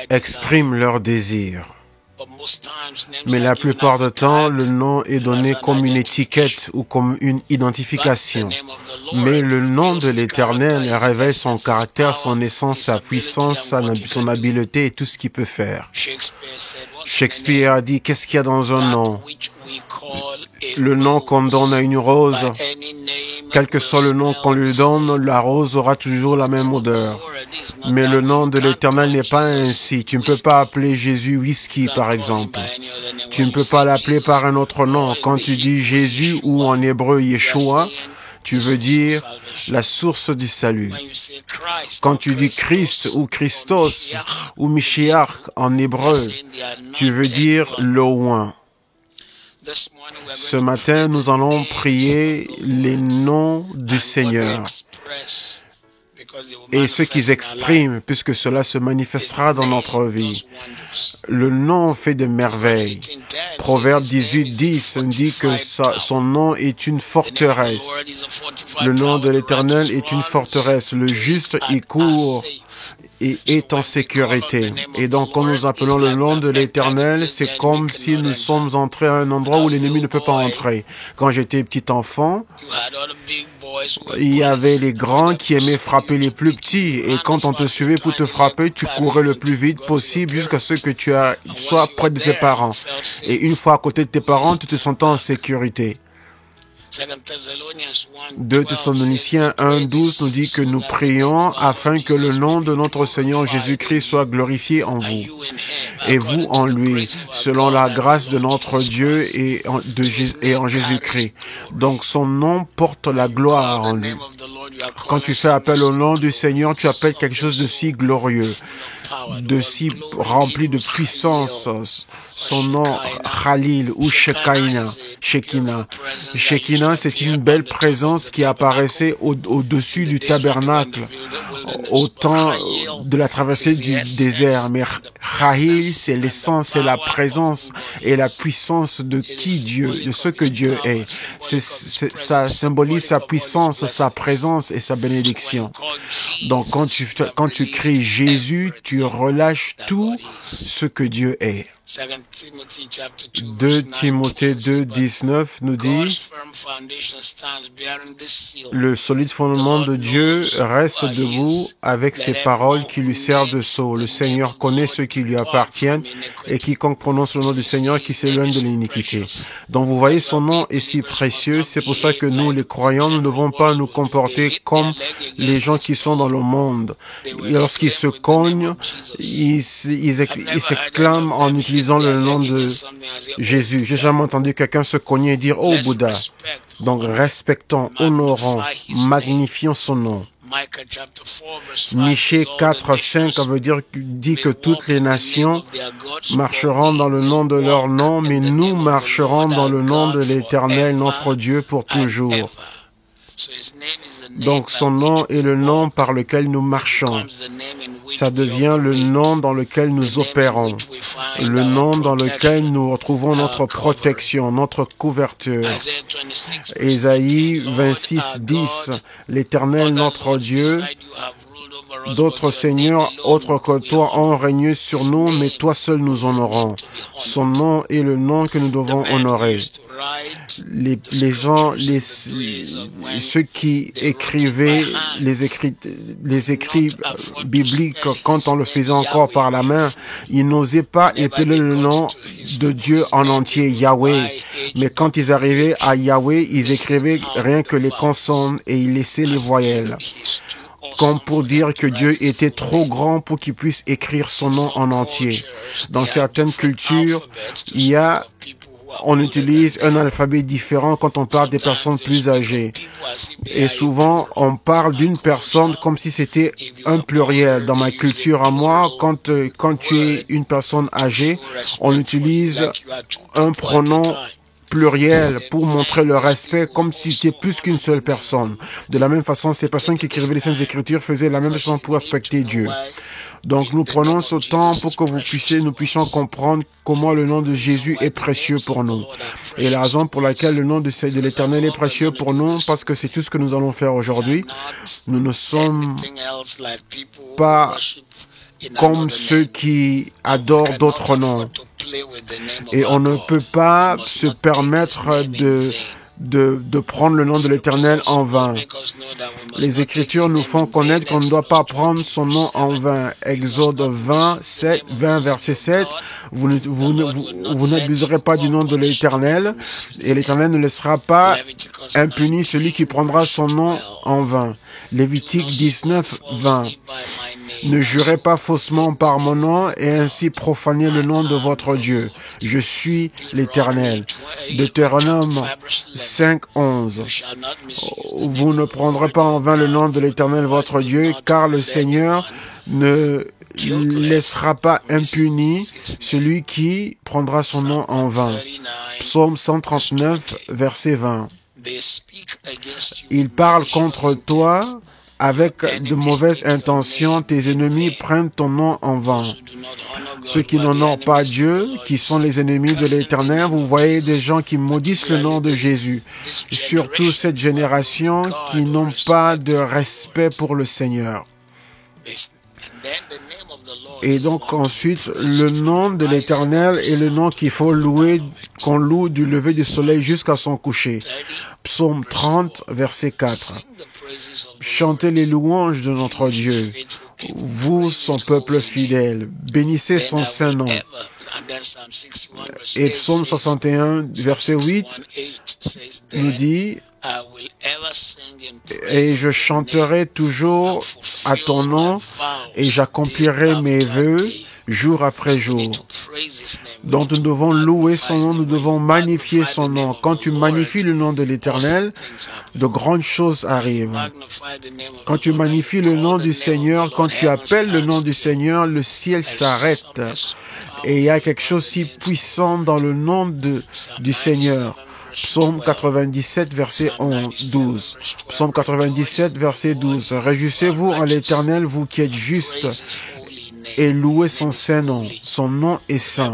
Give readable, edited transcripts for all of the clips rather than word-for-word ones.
expriment leur désir. Mais la plupart du temps, le nom est donné comme une étiquette ou comme une identification. Mais le nom de l'Éternel révèle son caractère, son essence, sa puissance, son habileté et tout ce qu'il peut faire. Shakespeare a dit, qu'est-ce qu'il y a dans un nom? Le nom qu'on donne à une rose, quel que soit le nom qu'on lui donne, la rose aura toujours la même odeur. Mais le nom de l'Éternel n'est pas ainsi. Tu ne peux pas appeler Jésus whisky, par exemple. Tu ne peux pas l'appeler par un autre nom. Quand tu dis Jésus ou en hébreu Yeshua, tu veux dire la source du salut. Quand tu dis Christ ou Christos ou Mishiach en hébreu, tu veux dire le oint. Ce matin, nous allons prier les noms du Seigneur et ce qu'ils expriment, puisque cela se manifestera dans notre vie. Le nom fait des merveilles. Proverbe 18:10 dit que son nom est une forteresse. Le nom de l'Éternel est une forteresse. Le juste y court et est en sécurité. Et donc, quand nous appelons le nom de l'Éternel, c'est comme si nous sommes entrés à un endroit où l'ennemi ne peut pas entrer. Quand j'étais petit enfant, il y avait les grands qui aimaient frapper les plus petits. Et quand on te suivait pour te frapper, tu courais le plus vite possible jusqu'à ce que tu sois près de tes parents. Et une fois à côté de tes parents, tu te sentais en sécurité. 2 Thessaloniciens 1:12 nous dit que nous prions afin que le nom de notre Seigneur Jésus-Christ soit glorifié en vous et vous en lui, selon la grâce de notre Dieu et en Jésus-Christ. Donc son nom porte la gloire en lui. Quand tu fais appel au nom du Seigneur, tu appelles quelque chose de si glorieux, de si rempli de puissance. Son nom, Khalil ou Shekinah. Shekinah, c'est une belle présence qui apparaissait au-dessus du tabernacle au temps de la traversée du désert. Mais Khalil, c'est l'essence et la présence et la puissance de ce que Dieu est. Ça symbolise sa puissance, sa présence et sa bénédiction. Donc, quand tu cries Jésus, tu relâches tout ce que Dieu est. 2 Timothée 2:19 nous dit le solide fondement de Dieu reste debout avec ses paroles qui lui servent de sceau. Le Seigneur connaît ceux qui lui appartiennent et quiconque prononce le nom du Seigneur qui s'éloigne de l'iniquité. Donc vous voyez, son nom est si précieux. C'est pour ça que nous, les croyants, nous ne devons pas nous comporter comme les gens qui sont dans le monde. Et lorsqu'ils se cognent, ils s'exclament en utilisant le nom de Jésus. J'ai jamais entendu quelqu'un se cogner et dire « Oh Bouddha ». Donc respectons, honorons, magnifions son nom. Michée 4:5 dit que toutes les nations marcheront dans le nom de leur nom, mais nous marcherons dans le nom de l'Éternel, notre Dieu, pour toujours. Donc son nom est le nom par lequel nous marchons. Ça devient le nom dans lequel nous opérons, le nom dans lequel nous retrouvons notre protection, notre couverture. Ésaïe 26:10, l'Éternel notre Dieu, d'autres seigneurs autres que toi ont régné sur nous, mais toi seul nous honorons. Son nom est le nom que nous devons honorer. Les gens, ceux qui écrivaient les écrits bibliques, quand on le faisait encore par la main, ils n'osaient pas épeler le nom de Dieu en entier, Yahweh. Mais quand ils arrivaient à Yahweh, ils écrivaient rien que les consonnes et ils laissaient les voyelles. Comme pour dire que Dieu était trop grand pour qu'il puisse écrire son nom en entier. Dans certaines cultures, on utilise un alphabet différent quand on parle des personnes plus âgées. Et souvent, on parle d'une personne comme si c'était un pluriel. Dans ma culture à moi, quand tu es une personne âgée, on utilise un pronom pluriel pour montrer le respect comme si c'était plus qu'une seule personne. De la même façon, ces personnes qui écrivaient les Saintes Écritures faisaient la même chose pour respecter Dieu. Donc nous prenons ce temps pour que nous puissions comprendre comment le nom de Jésus est précieux pour nous. Et la raison pour laquelle le nom de l'Éternel est précieux pour nous, parce que c'est tout ce que nous allons faire aujourd'hui. Nous ne sommes pas comme ceux qui adorent d'autres noms. Et on ne peut pas se permettre de prendre le nom de l'Éternel en vain. Les Écritures nous font connaître qu'on ne doit pas prendre son nom en vain. Exode 20, verset 7, vous n'abuserez pas du nom de l'Éternel, et l'Éternel ne laissera pas impuni celui qui prendra son nom en vain. Lévitique 19, 20. Ne jurez pas faussement par mon nom et ainsi profanez le nom de votre Dieu. Je suis l'Éternel. Deutéronome 5, 11. Vous ne prendrez pas en vain le nom de l'Éternel votre Dieu, car le Seigneur ne laissera pas impuni celui qui prendra son nom en vain. Psaume 139, verset 20. Il parle contre toi avec de mauvaises intentions. Tes ennemis prennent ton nom en vain. Ceux qui n'honorent pas Dieu, qui sont les ennemis de l'Éternel, vous voyez des gens qui maudissent le nom de Jésus. Surtout cette génération qui n'ont pas de respect pour le Seigneur. Et donc ensuite, le nom de l'Éternel est le nom qu'il faut louer, qu'on loue du lever du soleil jusqu'à son coucher. Psaume 30, verset 4. Chantez les louanges de notre Dieu, vous, son peuple fidèle. Bénissez son saint nom. Et Psaume 61, verset 8, nous dit, et je chanterai toujours à ton nom et j'accomplirai mes vœux jour après jour. Donc nous devons louer son nom, nous devons magnifier son nom. Quand tu magnifies le nom de l'Éternel, de grandes choses arrivent. Quand tu magnifies le nom du Seigneur, quand tu appelles le nom du Seigneur, le ciel s'arrête. Et il y a quelque chose si puissant dans le nom du Seigneur. Psaume 97, verset 12. Psaume 97, verset 12. Réjouissez-vous en l'Éternel, vous qui êtes justes, et louez son saint nom. Son nom est saint.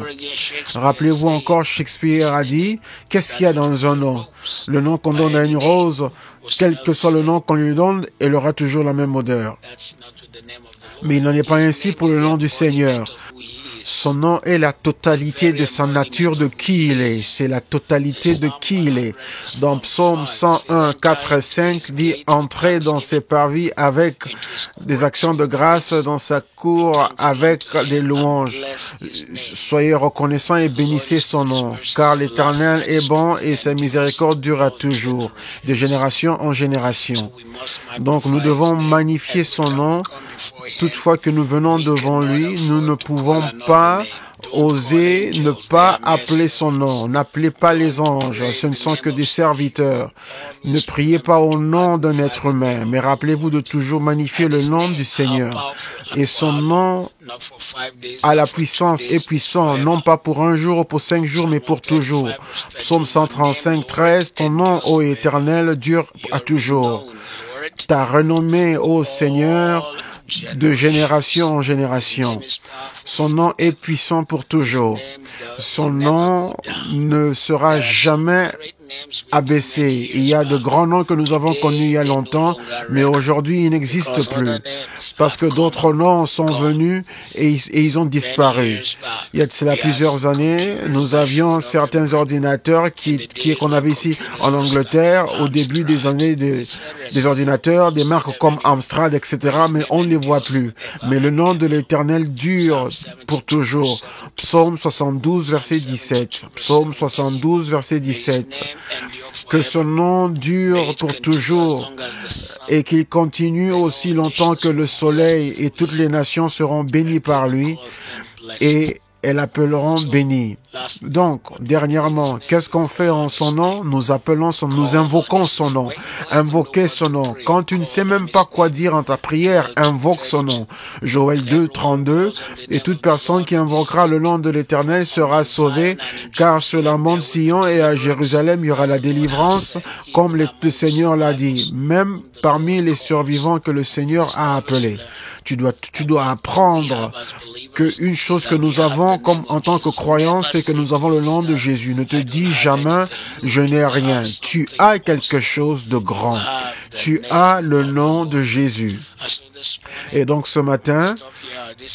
Rappelez-vous encore, Shakespeare a dit, qu'est-ce qu'il y a dans un nom? Le nom qu'on donne à une rose, quel que soit le nom qu'on lui donne, elle aura toujours la même odeur. Mais il n'en est pas ainsi pour le nom du Seigneur. Son nom est la totalité de sa nature, de qui il est. C'est la totalité de qui il est. Dans Psaume 101, 4 et 5, dit « Entrez dans ses parvis avec des actions de grâce, dans sa cour avec des louanges. Soyez reconnaissants et bénissez son nom, car l'Éternel est bon et sa miséricorde dure à toujours, de génération en génération. » Donc nous devons magnifier son nom. Toutefois que nous venons devant lui, nous ne pouvons pas oser ne pas appeler son nom. N'appelez pas les anges, ce ne sont que des serviteurs. Ne priez pas au nom d'un être humain, mais rappelez-vous de toujours magnifier le nom du Seigneur. Et son nom a la puissance, est puissant, non pas pour un jour ou pour 5 jours, mais pour toujours. Psaume 135, 13, ton nom, ô Éternel, dure à toujours. Ta renommée, ô Seigneur, de génération en génération. Son nom est puissant pour toujours. Son nom ne sera jamais abaissé. Il y a de grands noms que nous avons connus il y a longtemps, mais aujourd'hui, ils n'existent plus. Parce que d'autres noms sont venus et ils ont disparu. Il y a de cela plusieurs années, nous avions certains ordinateurs qu'on avait ici en Angleterre, au début des années des ordinateurs, des marques comme Amstrad, etc., mais on ne les voit plus. Mais le nom de l'Éternel dure pour toujours. Psaume 72, verset 17. Psaume 72, verset 17. Que son nom dure pour toujours et qu'il continue aussi longtemps que le soleil, et toutes les nations seront bénies par lui et elles l'appelleront béni. Donc, dernièrement, qu'est-ce qu'on fait en son nom? Nous invoquons son nom. Invoquez son nom. Quand tu ne sais même pas quoi dire en ta prière, invoque son nom. Joël 2, 32, et toute personne qui invoquera le nom de l'Éternel sera sauvée, car sur la monte Sion et à Jérusalem, il y aura la délivrance, comme le Seigneur l'a dit, même parmi les survivants que le Seigneur a appelés. Tu dois apprendre qu'une chose que nous avons comme en tant que croyants, c'est que nous avons le nom de Jésus. Ne te dis jamais, je n'ai rien. Tu as quelque chose de grand. Tu as le nom de Jésus. Et donc ce matin,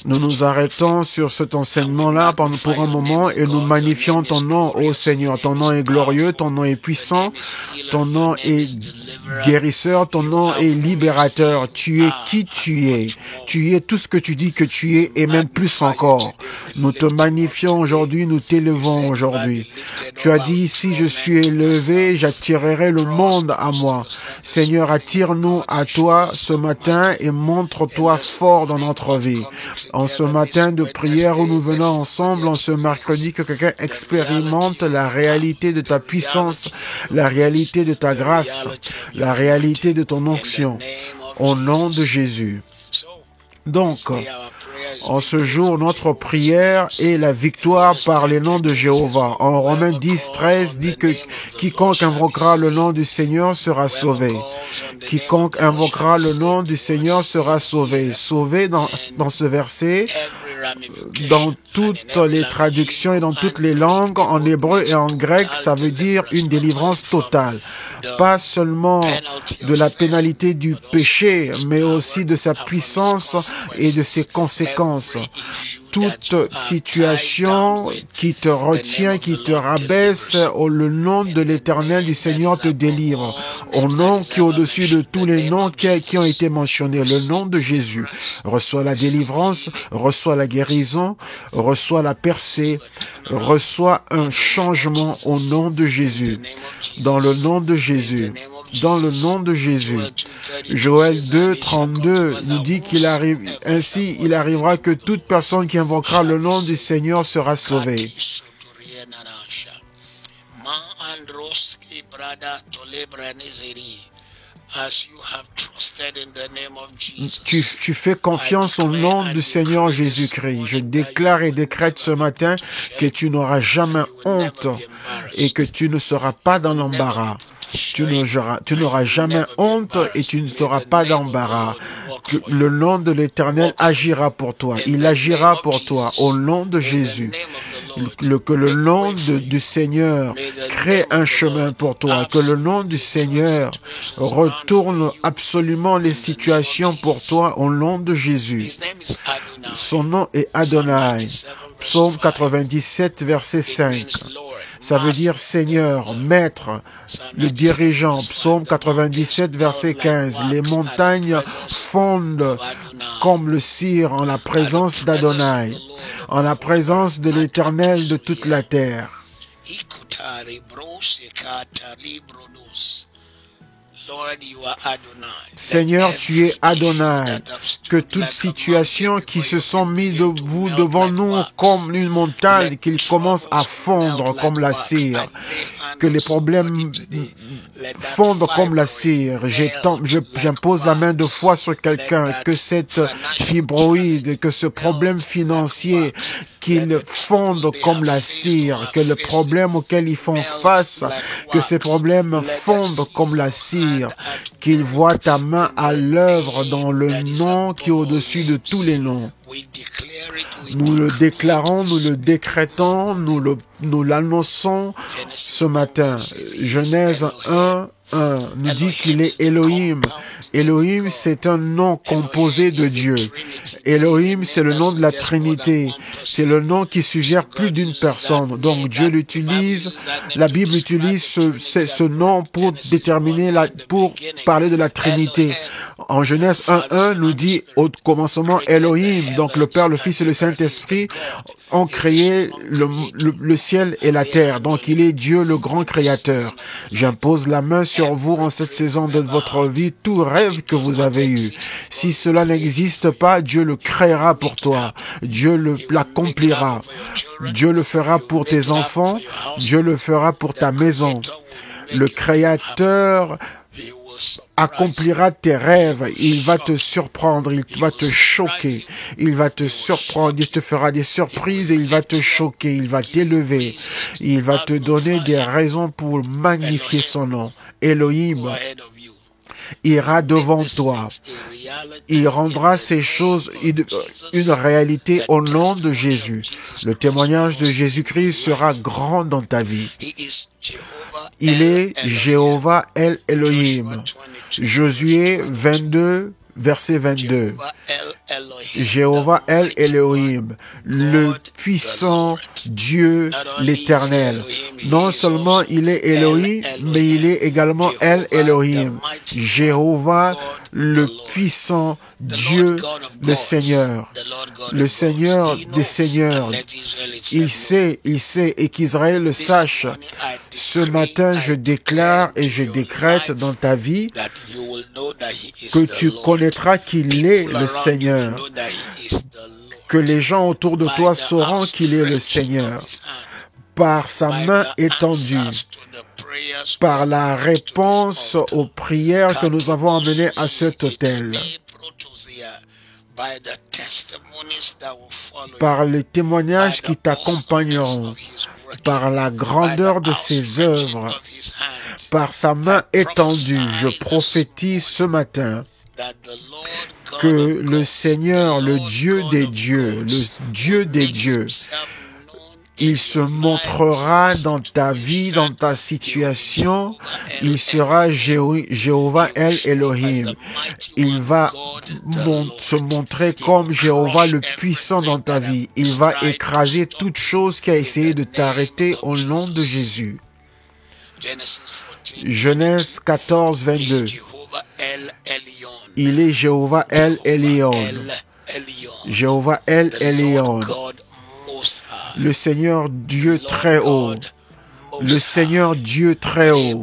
nous nous arrêtons sur cet enseignement-là pour un moment et nous magnifions ton nom, ô Seigneur. Ton nom est glorieux, ton nom est puissant, ton nom est guérisseur, ton nom est libérateur. Tu es qui tu es. Tu es tout ce que tu dis que tu es et même plus encore. Nous te magnifions aujourd'hui, nous t'élevons aujourd'hui. Tu as dit, si je suis élevé, j'attirerai le monde à moi. Seigneur, attire-nous à toi ce matin et montre-toi fort dans notre vie. En ce matin de prière où nous venons ensemble, en ce mercredi, que quelqu'un expérimente la réalité de ta puissance, la réalité de ta grâce, la réalité de ton onction, au nom de Jésus. Donc, en ce jour, notre prière est la victoire par les noms de Jéhovah. En Romains 10, 13 dit que quiconque invoquera le nom du Seigneur sera sauvé. Quiconque invoquera le nom du Seigneur sera sauvé. Sauvé dans ce verset, dans toutes les traductions et dans toutes les langues, en hébreu et en grec, ça veut dire une délivrance totale. Pas seulement de la pénalité du péché, mais aussi de sa puissance et de ses conséquences. Toute situation qui te retient, qui te rabaisse, le nom de l'Éternel du Seigneur te délivre. Au nom qui est au-dessus de tous les noms qui ont été mentionnés, le nom de Jésus. Reçois la délivrance, reçois la guérison, reçois la percée, reçois un changement au nom de Jésus. Dans le nom de Jésus. Dans le nom de Jésus. Joël 2, 32 nous dit qu'il arrive, ainsi il arrivera que toute personne qui invoquera le nom du Seigneur sera sauvée. Tu fais confiance au nom du Seigneur Jésus-Christ. Je déclare et décrète ce matin que tu n'auras jamais honte et que tu ne seras pas dans l'embarras. Tu n'auras jamais honte et tu ne seras pas d'embarras. Le nom de l'Éternel agira pour toi. Il agira pour toi au nom de Jésus. Que le nom du Seigneur crée un chemin pour toi. Que le nom du Seigneur retourne absolument les situations pour toi au nom de Jésus. Son nom est Adonai. Psaume 97, verset 5. Ça veut dire Seigneur, Maître, le dirigeant. Psaume 97, verset 15. Les montagnes fondent comme le cire en la présence d'Adonai, en la présence de l'Éternel de toute la terre. Seigneur, tu es Adonai. Que toute situation qui se sont mis devant nous comme une montagne, qu'ils commencent à fondre comme la cire. Que les problèmes fondent comme la cire. J'impose la main de foi sur quelqu'un. Que cette fibroïde, que ce problème financier, qu'ils fondent comme la cire. Que le problème auquel ils font face, que ces problèmes fondent comme la cire. Qu'ils voient ta main à l'œuvre dans le nom qui est au-dessus de tous les noms. Nous le déclarons, nous le décrétons, nous l'annonçons ce matin. Genèse 1, 1 nous dit qu'il est Elohim. Elohim, c'est un nom composé de Dieu. Elohim, c'est le nom de la Trinité. C'est le nom qui suggère plus d'une personne. Donc Dieu l'utilise, la Bible utilise ce nom pour déterminer, pour parler de la Trinité. En Genèse 1.1 nous dit au commencement Elohim, donc le Père, le Fils et le Saint-Esprit ont créé le ciel et la terre. Donc il est Dieu le grand créateur. J'impose la main sur vous en cette saison de votre vie, tout rêve que vous avez eu. Si cela n'existe pas, Dieu le créera pour toi. Dieu l'accomplira. Dieu le fera pour tes enfants. Dieu le fera pour ta maison. Le Créateur accomplira tes rêves, il va te surprendre, il va te choquer, il va te surprendre, il te fera des surprises et il va te choquer, il va t'élever, il va te donner des raisons pour magnifier son nom. Elohim ira devant toi. Il rendra ces choses une réalité au nom de Jésus. Le témoignage de Jésus-Christ sera grand dans ta vie. Il est Jéhovah El Elohim. Josué 22, verset 22. Jéhovah El Elohim, le puissant Dieu, l'Éternel. Non seulement il est Elohim, mais il est également El Elohim. Jéhovah, le puissant Dieu, le Seigneur des Seigneurs. Il sait, et qu'Israël le sache. Ce matin, je déclare et je décrète dans ta vie que tu connaîtras qu'il est le Seigneur, que les gens autour de toi sauront qu'il est le Seigneur, par sa main étendue, par la réponse aux prières que nous avons amenées à cet autel, par les témoignages qui t'accompagneront, par la grandeur de ses œuvres, par sa main étendue. Je prophétise ce matin que le Seigneur, le Dieu des dieux, il se montrera dans ta vie, dans ta situation. Il sera Jéhovah El Elohim. Il va se montrer comme Jéhovah le puissant dans ta vie. Il va écraser toute chose qui a essayé de t'arrêter au nom de Jésus. Genèse 14, 22. Il est Jéhovah El Elyon. Jéhovah El Elyon. Le Seigneur Dieu très haut. Le Seigneur Dieu très haut.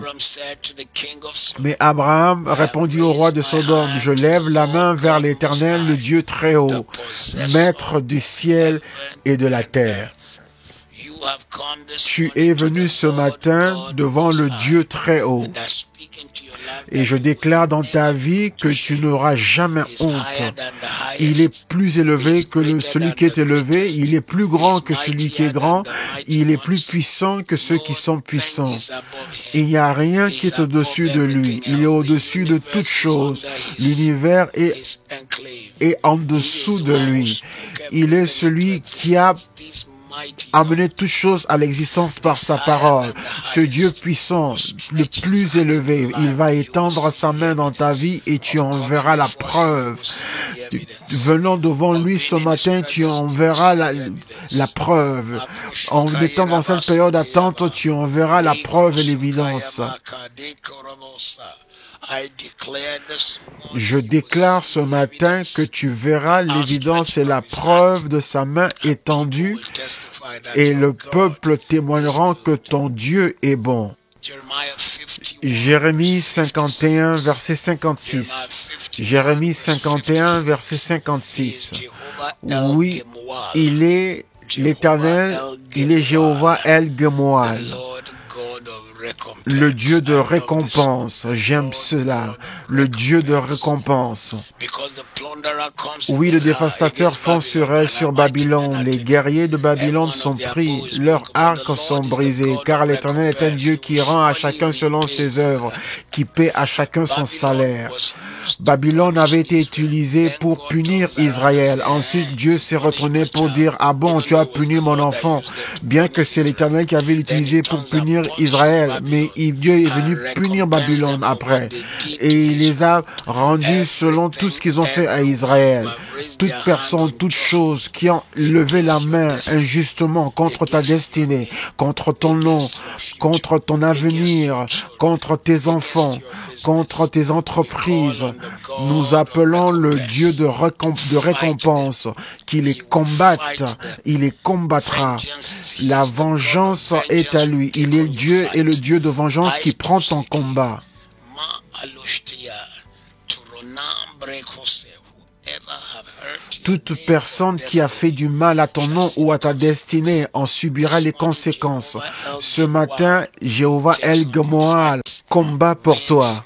Mais Abraham répondit au roi de Sodome, je lève la main vers l'Éternel, le Dieu très haut, maître du ciel et de la terre. Tu es venu ce matin devant le Dieu très haut. Et je déclare dans ta vie que tu n'auras jamais honte. Il est plus élevé que celui qui est élevé. Il est plus grand que celui qui est grand. Il est plus puissant que ceux qui sont puissants. Il n'y a rien qui est au-dessus de lui. Il est au-dessus de toutes choses. L'univers est en dessous de lui. Il est celui qui a amener toutes choses à l'existence par sa parole. Ce Dieu puissant, le plus élevé, il va étendre sa main dans ta vie et tu en verras la preuve. Venant devant lui ce matin, tu en verras la preuve. En étant dans cette période d'attente, tu en verras la preuve et l'évidence. Je déclare ce matin que tu verras l'évidence et la preuve de sa main étendue et le peuple témoignera que ton Dieu est bon. Jérémie 51, verset 56. Jérémie 51, verset 56. Oui, il est l'Éternel, il est Jéhovah El Gemoal. Le Dieu de récompense, j'aime cela, le Dieu de récompense. Oui, le dévastateur fond sur elle, sur Babylone. Les guerriers de Babylone sont pris, leurs arcs sont brisés, car l'Éternel est un Dieu qui rend à chacun selon ses œuvres, qui paie à chacun son salaire. Babylone avait été utilisée pour punir Israël. Ensuite, Dieu s'est retourné pour dire, ah bon, tu as puni mon enfant, bien que c'est l'Éternel qui avait l'utilisé pour punir Israël. Mais Dieu est venu punir Babylone après. Et il les a rendus selon tout ce qu'ils ont fait à Israël. Toute personne, toute chose qui ont levé la main injustement contre ta destinée, contre ton nom, contre ton avenir, contre tes enfants, contre tes entreprises, nous appelons le Dieu de récompense, qu'il les combatte, il les combattra. La vengeance est à lui. Il est Dieu et le Dieu de vengeance qui prend ton combat. Toute personne qui a fait du mal à ton nom ou à ta destinée en subira les conséquences. Ce matin, Jéhovah El Gemoal combat pour toi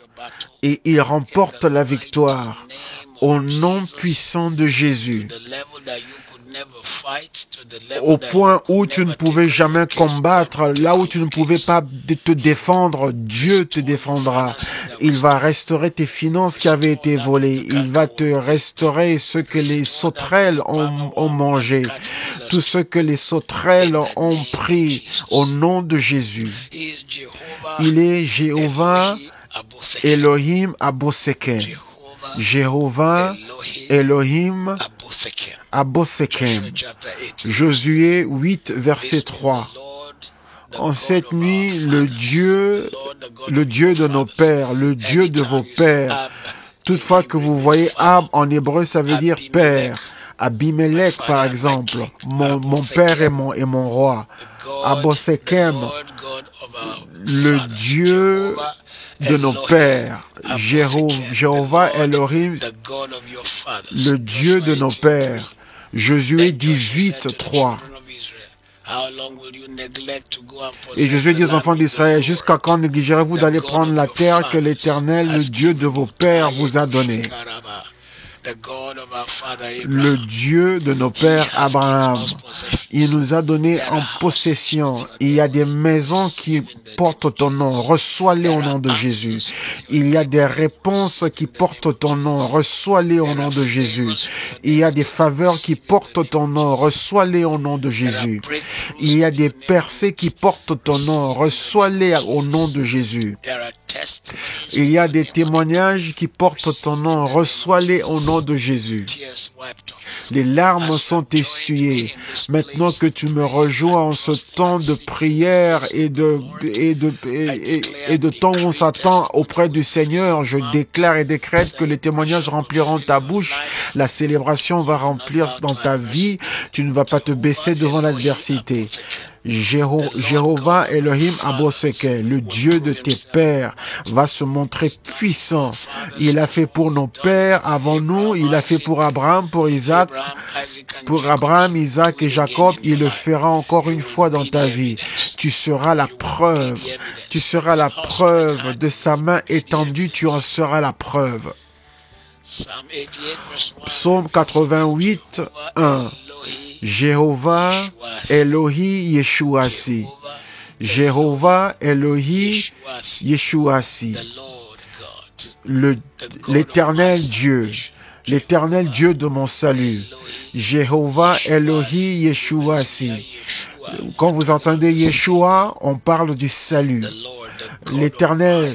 et il remporte la victoire au nom puissant de Jésus. Au point où tu ne pouvais jamais combattre, là où tu ne pouvais pas te défendre, Dieu te défendra. Il va restaurer tes finances qui avaient été volées. Il va te restaurer ce que les sauterelles ont mangé, tout ce que les sauterelles ont pris au nom de Jésus. Il est Jéhovah Elohim Aboseke. Jéhovah, Elohim, à Bothsékem. Josué 8, verset 3. En cette nuit, le Dieu de nos pères, le Dieu de vos pères. Toutefois que vous voyez Ab en hébreu, ça veut dire père. Abimelech, par exemple, mon père et mon roi. Abosekem, le Dieu de nos pères. Jéhovah Elohim, le Dieu de nos pères. Josué 18, 3. Et Josué dit aux enfants d'Israël, jusqu'à quand négligerez-vous d'aller prendre la terre que l'Éternel, le Dieu de vos pères, vous a donnée? Le Dieu de nos pères Abraham, il nous a donné en possession. Il y a des maisons qui portent ton nom, reçois-les au nom de Jésus. Il y a des réponses qui portent ton nom, reçois-les au nom de Jésus. Il y a des faveurs qui portent ton nom, reçois-les au nom de Jésus. Il y a des percées qui portent ton nom, reçois-les au nom de Jésus. Il y a des témoignages qui portent ton nom, reçois-les au nom de Jésus. Les larmes sont essuyées. Maintenant que tu me rejoins en ce temps de prière et de temps où on s'attend auprès du Seigneur, je déclare et décrète que les témoignages rempliront ta bouche, la célébration va remplir dans ta vie, tu ne vas pas te baisser devant l'adversité. Jéhovah Elohim Abosekem, le Dieu de tes pères, va se montrer puissant. Il a fait pour nos pères avant nous, il a fait pour Abraham, pour Isaac, Isaac et Jacob, il le fera encore une fois dans ta vie. Tu seras la preuve de sa main étendue, tu en seras la preuve. Psaume 88, 1. Jéhovah Elohi Yeshuasi. Jéhovah Elohi Yeshuasi. L'éternel Dieu de mon salut. Jéhovah Elohi Yeshuasi. Quand vous entendez Yeshua, on parle du salut. L'éternel,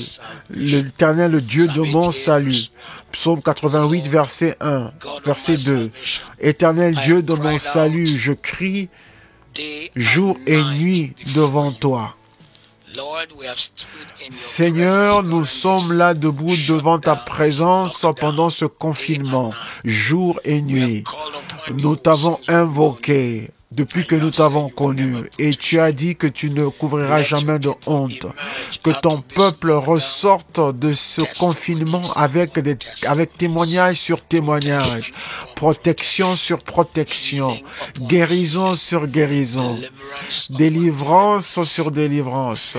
le Dieu de mon salut. Psaume 88, verset 1, verset 2. Éternel Dieu de mon salut, je crie jour et nuit devant toi. Seigneur, nous sommes là debout devant ta présence pendant ce confinement, jour et nuit. Nous t'avons invoqué depuis que nous t'avons connu, et tu as dit que tu ne couvriras jamais de honte, que ton peuple ressorte de ce confinement avec témoignage sur témoignage, protection sur protection, guérison sur guérison, délivrance sur délivrance,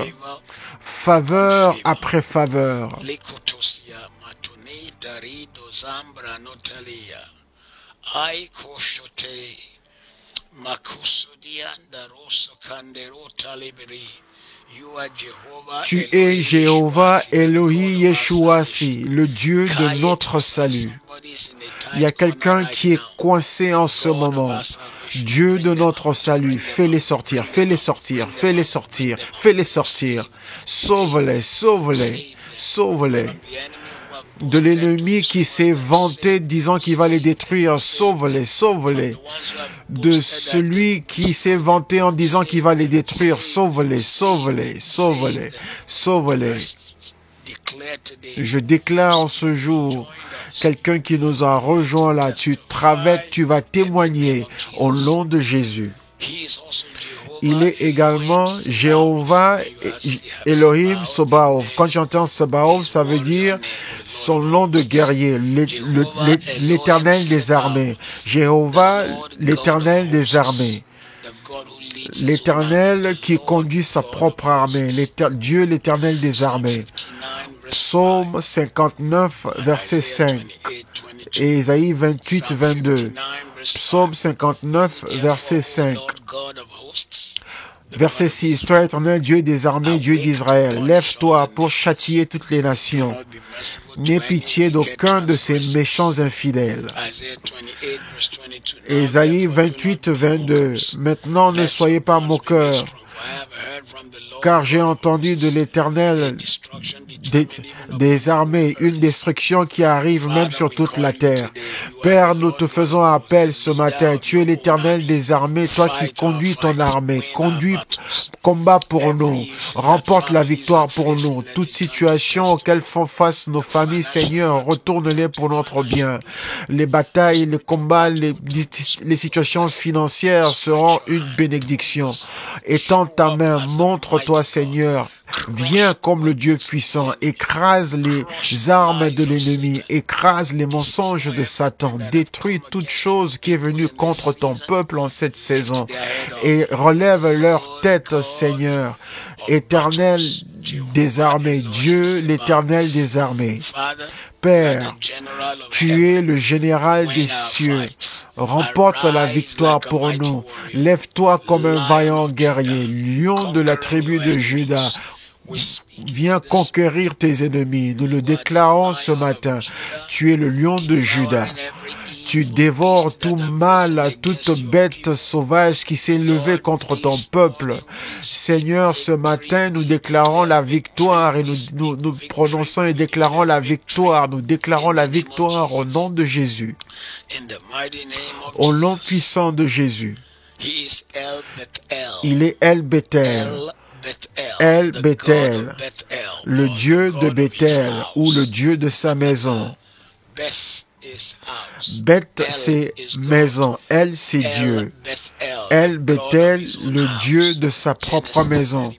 faveur après faveur. Tu es Jéhovah Elohi Yeshuasi, le Dieu de notre salut. Il y a quelqu'un qui est coincé en ce moment. Dieu de notre salut, fais-les sortir, fais-les sortir, fais-les sortir, fais-les sortir. Sauve-les, sauve-les, sauve-les. De l'ennemi qui s'est vanté disant qu'il va les détruire, sauve-les, sauve-les. De celui qui s'est vanté en disant qu'il va les détruire, sauve-les, sauve-les, sauve-les, sauve-les. Je déclare en ce jour, quelqu'un qui nous a rejoint là, tu vas témoigner au nom de Jésus. Il est également Jéhovah Elohim Sobaoth. Quand j'entends Sobaoth, ça veut dire son nom de guerrier, l'éternel des armées. Jéhovah, l'éternel des armées. L'éternel qui conduit sa propre armée. Dieu, l'éternel des armées. Psaume 59, verset 5. Et Ésaïe 28, 22. Psaume 59, verset 5. Verset 6. Toi, éternel Dieu des armées, Dieu d'Israël, lève-toi pour châtier toutes les nations. N'aie pitié d'aucun de ces méchants infidèles. Ésaïe 28, 22. Maintenant, ne soyez pas moqueurs, car j'ai entendu de l'Éternel des armées, une destruction qui arrive même sur toute la terre. Père, nous te faisons appel ce matin. Tu es l'Éternel des armées, toi qui conduis ton armée. Conduis, combat pour nous. Remporte la victoire pour nous. Toute situation auxquelles font face nos familles, Seigneur, retourne-les pour notre bien. Les batailles, les combats, les situations financières seront une bénédiction. Étends ta main, montre-toi, Seigneur. Viens comme le Dieu puissant, écrase les armes de l'ennemi, écrase les mensonges de Satan, détruis toute chose qui est venue contre ton peuple en cette saison et relève leur tête, Seigneur. Éternel des armées, Dieu, l'Éternel des armées. Père, tu es le général des cieux. Remporte la victoire pour nous. Lève-toi comme un vaillant guerrier, lion de la tribu de Juda. Viens conquérir tes ennemis. Nous le déclarons ce matin. Tu es le lion de Juda. Tu dévores tout mal, toute bête sauvage qui s'est levée contre ton peuple. Seigneur, ce matin, nous déclarons la victoire et nous prononçons et déclarons la victoire. Nous déclarons la victoire au nom de Jésus. Au nom puissant de Jésus. Il est El Bethel. El Bethel, le Dieu de Bethel ou le Dieu de sa maison. Beth, c'est maison. El, c'est Dieu. El Bethel, le Dieu de sa propre maison.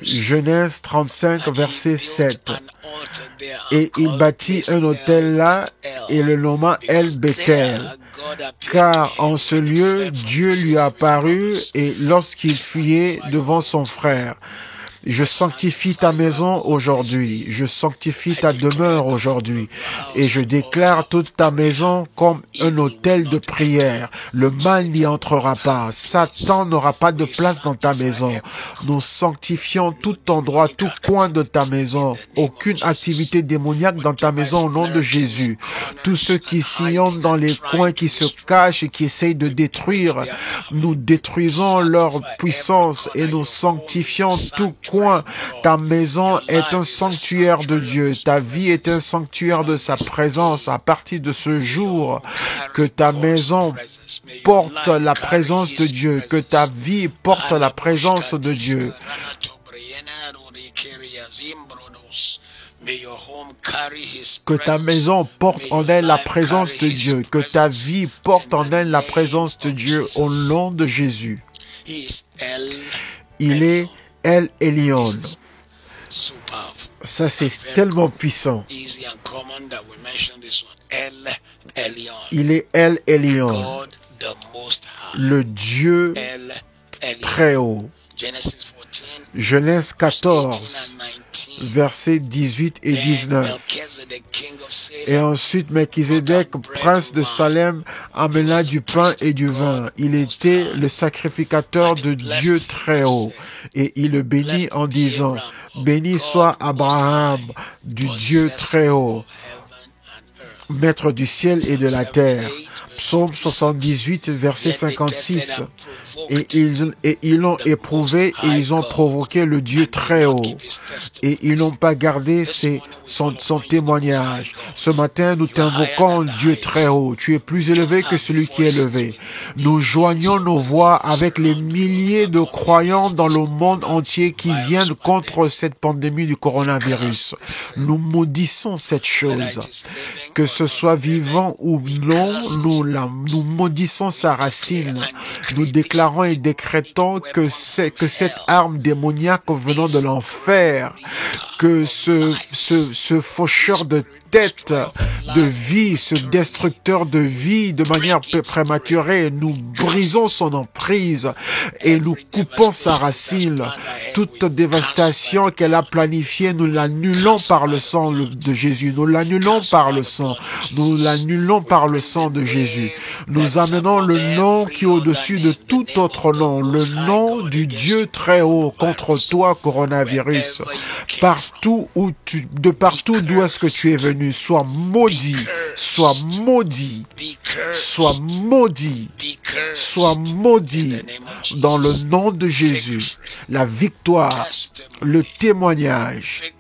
Genèse 35, verset 7. Et il bâtit un autel là et le nomma El Bethel. Car en ce lieu, Dieu lui apparut et lorsqu'il fuyait devant son frère. Je sanctifie ta maison aujourd'hui. Je sanctifie ta demeure aujourd'hui. Et je déclare toute ta maison comme un autel de prière. Le mal n'y entrera pas. Satan n'aura pas de place dans ta maison. Nous sanctifions tout endroit, tout coin de ta maison. Aucune activité démoniaque dans ta maison au nom de Jésus. Tous ceux qui sillonnent dans les coins, qui se cachent et qui essayent de détruire, nous détruisons leur puissance et nous sanctifions tout coin. Ta maison est un sanctuaire de Dieu. Ta vie est un sanctuaire de sa présence. À partir de ce jour, que ta maison porte la présence de Dieu. Que ta vie porte la présence de Dieu. Que ta maison porte en elle la présence de Dieu. Que ta vie porte en elle la présence de Dieu au nom de Jésus. Il est El Elyon. Ça, c'est tellement puissant. Il est El Elyon, le Dieu très haut. Genèse 14, versets 18 et 19. Et ensuite, Melchizedek, prince de Salem, amena du pain et du vin. Il était le sacrificateur de Dieu très haut. Et il le bénit en disant, béni soit Abraham du Dieu très haut, maître du ciel et de la terre. Psaume 78, verset 56. Et ils l'ont éprouvé et ils ont provoqué le Dieu très haut. Et ils n'ont pas gardé son témoignage. Ce matin, nous t'invoquons, Dieu très haut. Tu es plus élevé que celui qui est élevé. Nous joignons nos voix avec les milliers de croyants dans le monde entier qui viennent contre cette pandémie du coronavirus. Nous maudissons cette chose. Que ce soit vivant ou non, nous maudissons sa racine. Nous déclarons et décrétons que cette arme démoniaque venant de l'enfer, que ce faucheur de tête de vie, ce destructeur de vie de manière prématurée, nous brisons son emprise et nous coupons sa racine. Toute dévastation qu'elle a planifiée, nous l'annulons par le sang de Jésus. Nous l'annulons par le sang. Nous l'annulons par le sang de Jésus. Nous amenons le nom qui est au-dessus de tout autre nom, le nom du Dieu très haut contre toi, coronavirus. De partout d'où est-ce que tu es venu, venu, sois maudit, sois maudit, sois maudit, sois maudit dans le nom de Jésus. La victoire, le témoignage,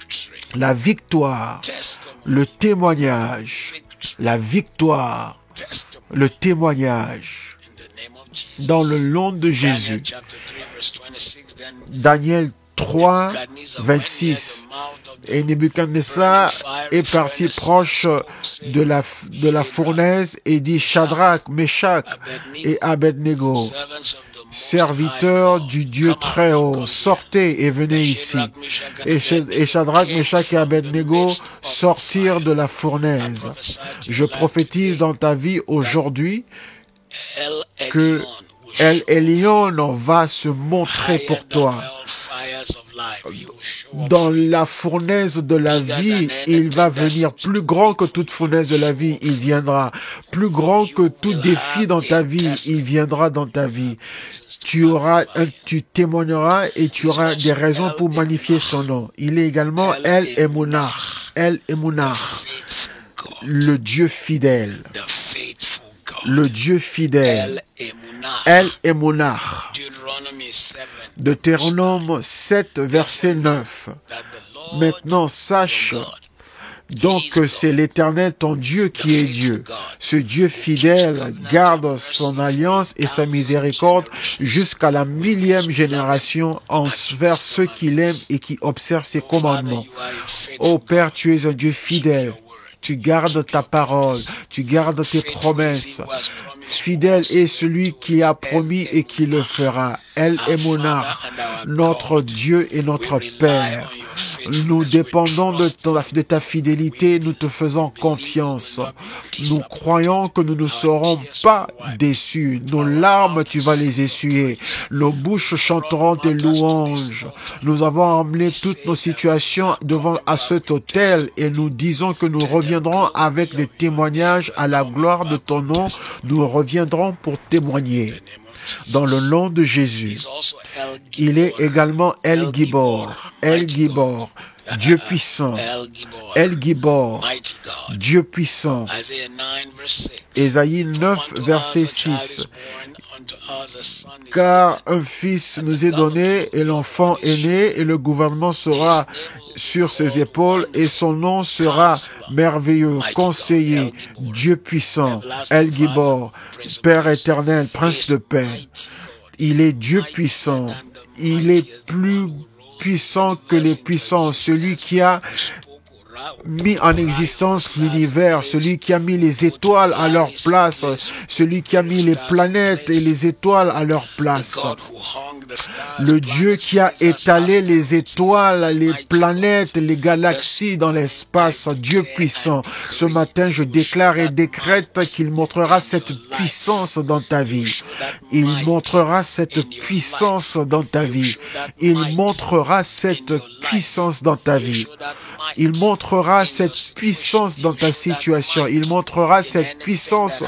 la victoire, le témoignage, la victoire, le témoignage dans le nom de Jésus. Daniel 3, 26. Et Nebuchadnezzar est parti proche de la fournaise et dit: Shadrach, Meshach et Abednego, serviteurs du Dieu très haut, sortez et venez ici. Et Shadrach, Meshach et Abednego sortirent de la fournaise. Je prophétise dans ta vie aujourd'hui que El Elyon va se montrer pour toi. Dans la fournaise de la vie, il va venir plus grand que toute fournaise de la vie. Il viendra plus grand que tout défi dans ta vie. Il viendra dans ta vie. Tu témoigneras et tu auras des raisons pour magnifier son nom. Il est également El Emunah, El Emunah, le Dieu fidèle, le Dieu fidèle. El Emunah. Deutéronome 7, verset 9. Maintenant, sache donc que c'est l'Éternel, ton Dieu, qui est Dieu. Ce Dieu fidèle garde son alliance et sa miséricorde jusqu'à la 1000e génération envers ceux qui l'aiment et qui observent ses commandements. Ô Père, tu es un Dieu fidèle. Tu gardes ta parole, tu gardes tes promesses. Fidèle est celui qui a promis et qui le fera. El Emunah, notre Dieu et notre Père. Nous dépendons de ta fidélité, nous te faisons confiance. Nous croyons que nous ne serons pas déçus. Nos larmes, tu vas les essuyer. Nos bouches chanteront tes louanges. Nous avons emmené toutes nos situations à cet autel et nous disons que nous reviendrons avec des témoignages à la gloire de ton nom. Nous reviendrons pour témoigner. Dans le nom de Jésus. Il est également El Gibor, El Gibor, Dieu puissant, El Gibor, Dieu puissant. Ésaïe 9, verset 6. Car un fils nous est donné et l'enfant est né et le gouvernement sera sur ses épaules et son nom sera merveilleux, conseiller, Dieu puissant, El Gibor, Père éternel, Prince de paix. Il est Dieu puissant. Il est plus puissant que les puissants. Celui qui a mis en existence l'univers, celui qui a mis les étoiles à leur place, celui qui a mis les planètes et les étoiles à leur place. Le Dieu qui a étalé les étoiles, les planètes, les galaxies dans l'espace, Dieu puissant. Ce matin, je déclare et décrète qu'il montrera cette puissance dans ta vie. Il montrera cette puissance dans ta vie. Il montrera cette puissance dans ta vie. Il montrera cette puissance dans ta situation. Il montrera cette puissance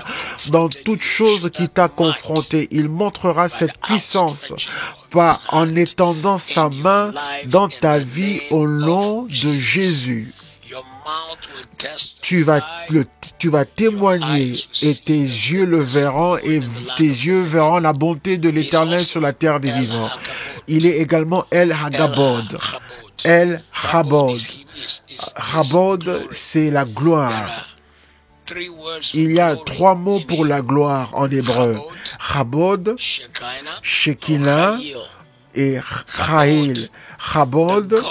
dans toute chose qui t'a confronté. Il montrera cette puissance pas en étendant sa main dans ta vie au nom de Jésus. Tu vas témoigner et tes yeux le verront et tes yeux verront la bonté de l'Éternel sur la terre des vivants. Il est également El Hagabod. El Chabod. Chabod, c'est la gloire. Il y a 3 mots pour la gloire en hébreu. Chabod, Shekinah et Chahil. Chabod,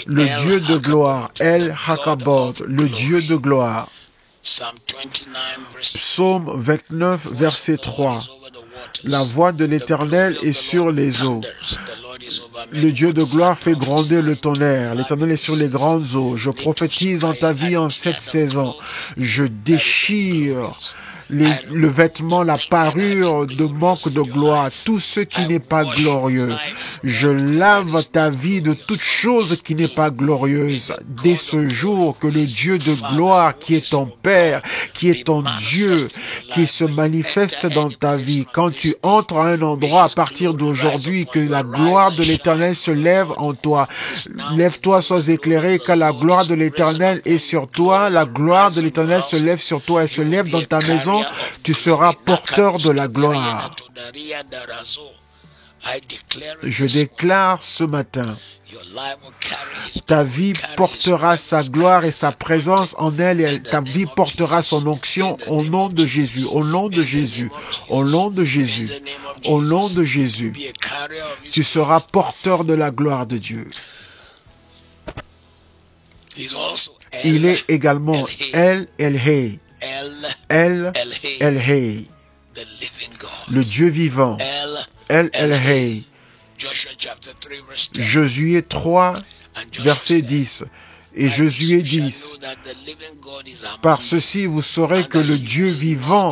le Dieu de gloire. El Hakabod, le Dieu de gloire. Psaume 29, verset 3. La voix de l'Éternel est sur les eaux. Le Dieu de gloire fait gronder le tonnerre. L'Éternel est sur les grandes eaux. Je prophétise dans ta vie en cette saison. Je déchire le vêtement, la parure de manque de gloire, tout ce qui n'est pas glorieux. Je lave ta vie de toute chose qui n'est pas glorieuse. Dès ce jour, que le Dieu de gloire, qui est ton Père, qui est ton Dieu, qui se manifeste dans ta vie, quand tu entres à un endroit à partir d'aujourd'hui, que la gloire de l'Éternel se lève en toi. Lève-toi, sois éclairé, car la gloire de l'Éternel est sur toi. La gloire de l'Éternel se lève sur toi et se lève dans ta maison. Tu seras porteur de la gloire. Je déclare ce matin, ta vie portera sa gloire et sa présence en elle, et ta vie portera son onction au nom de Jésus, au nom de Jésus, au nom de Jésus, au nom de Jésus. Tu seras porteur de la gloire de Dieu. Il est également El Elhei, El Elhei, le Dieu vivant. El Elhei. Josué 3, verset 10. Et Josué 10. Par ceci, vous saurez que le Dieu vivant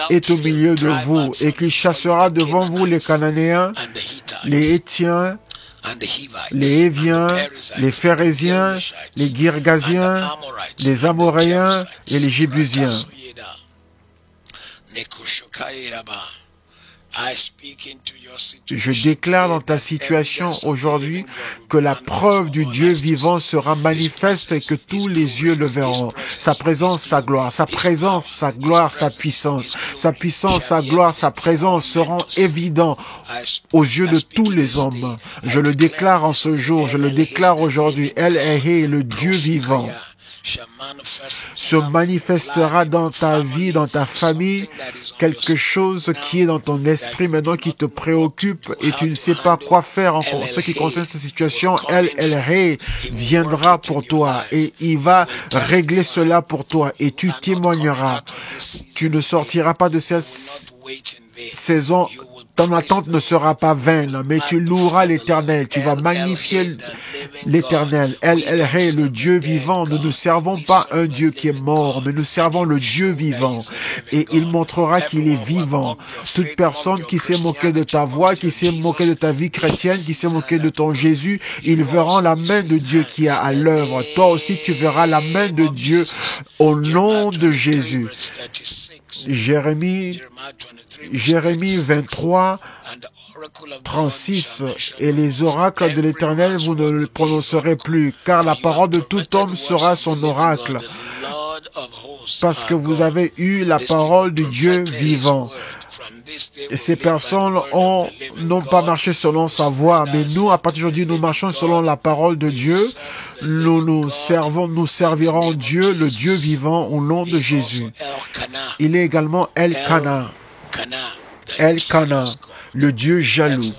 est au milieu de vous et qu'il chassera devant vous les Cananéens, les Hétiens, les Héviens, les Phérésiens, les Girgasiens, les Amoréens et les Jébusiens. Je déclare dans ta situation aujourd'hui que la preuve du Dieu vivant sera manifeste et que tous les yeux le verront. Sa présence, sa gloire, sa présence, sa gloire, sa puissance, sa gloire, sa présence seront évidents aux yeux de tous les hommes. Je le déclare en ce jour, je le déclare aujourd'hui. El Elhei, le Dieu vivant, se manifestera dans ta vie, dans ta famille, quelque chose qui est dans ton esprit maintenant qui te préoccupe et tu ne sais pas quoi faire en ce qui concerne cette situation. El Elhei viendra pour toi et il va régler cela pour toi et tu témoigneras. Tu ne sortiras pas de cette saison. Ton attente ne sera pas vaine, mais tu loueras l'Éternel, tu vas magnifier l'Éternel. El Elhei, le Dieu vivant. Nous ne servons pas un Dieu qui est mort, mais nous servons le Dieu vivant. Et il montrera qu'il est vivant. Toute personne qui s'est moquée de ta voix, qui s'est moquée de ta vie chrétienne, qui s'est moquée de ton Jésus, ils verront la main de Dieu qui est à l'œuvre. Toi aussi, tu verras la main de Dieu au nom de Jésus. Jérémie 23, 36, et les oracles de l'Éternel, vous ne le prononcerez plus, car la parole de tout homme sera son oracle, parce que vous avez eu la parole du Dieu vivant. Et ces personnes n'ont pas marché selon sa voie, mais nous, à partir d'aujourd'hui, nous marchons selon la parole de Dieu. Nous servirons Dieu, le Dieu vivant, au nom de Jésus. Il est également Elkana, le Dieu jaloux.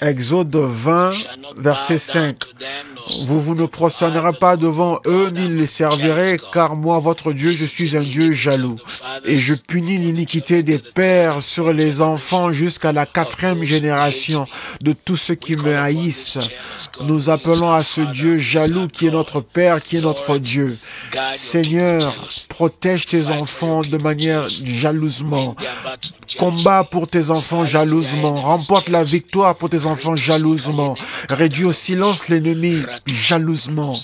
Exode 20, verset 5. Vous ne prosternerez pas devant eux, ni les servirez, car moi, votre Dieu, je suis un Dieu jaloux. Et je punis l'iniquité des pères sur les enfants jusqu'à la 4e génération de tous ceux qui me haïssent. Nous appelons à ce Dieu jaloux qui est notre Père, qui est notre Dieu. Seigneur, protège tes enfants de manière jalousement. Combat pour tes enfants jalousement. Remporte la victoire pour tes enfants jalousement. Réduis au silence l'ennemi jalousement.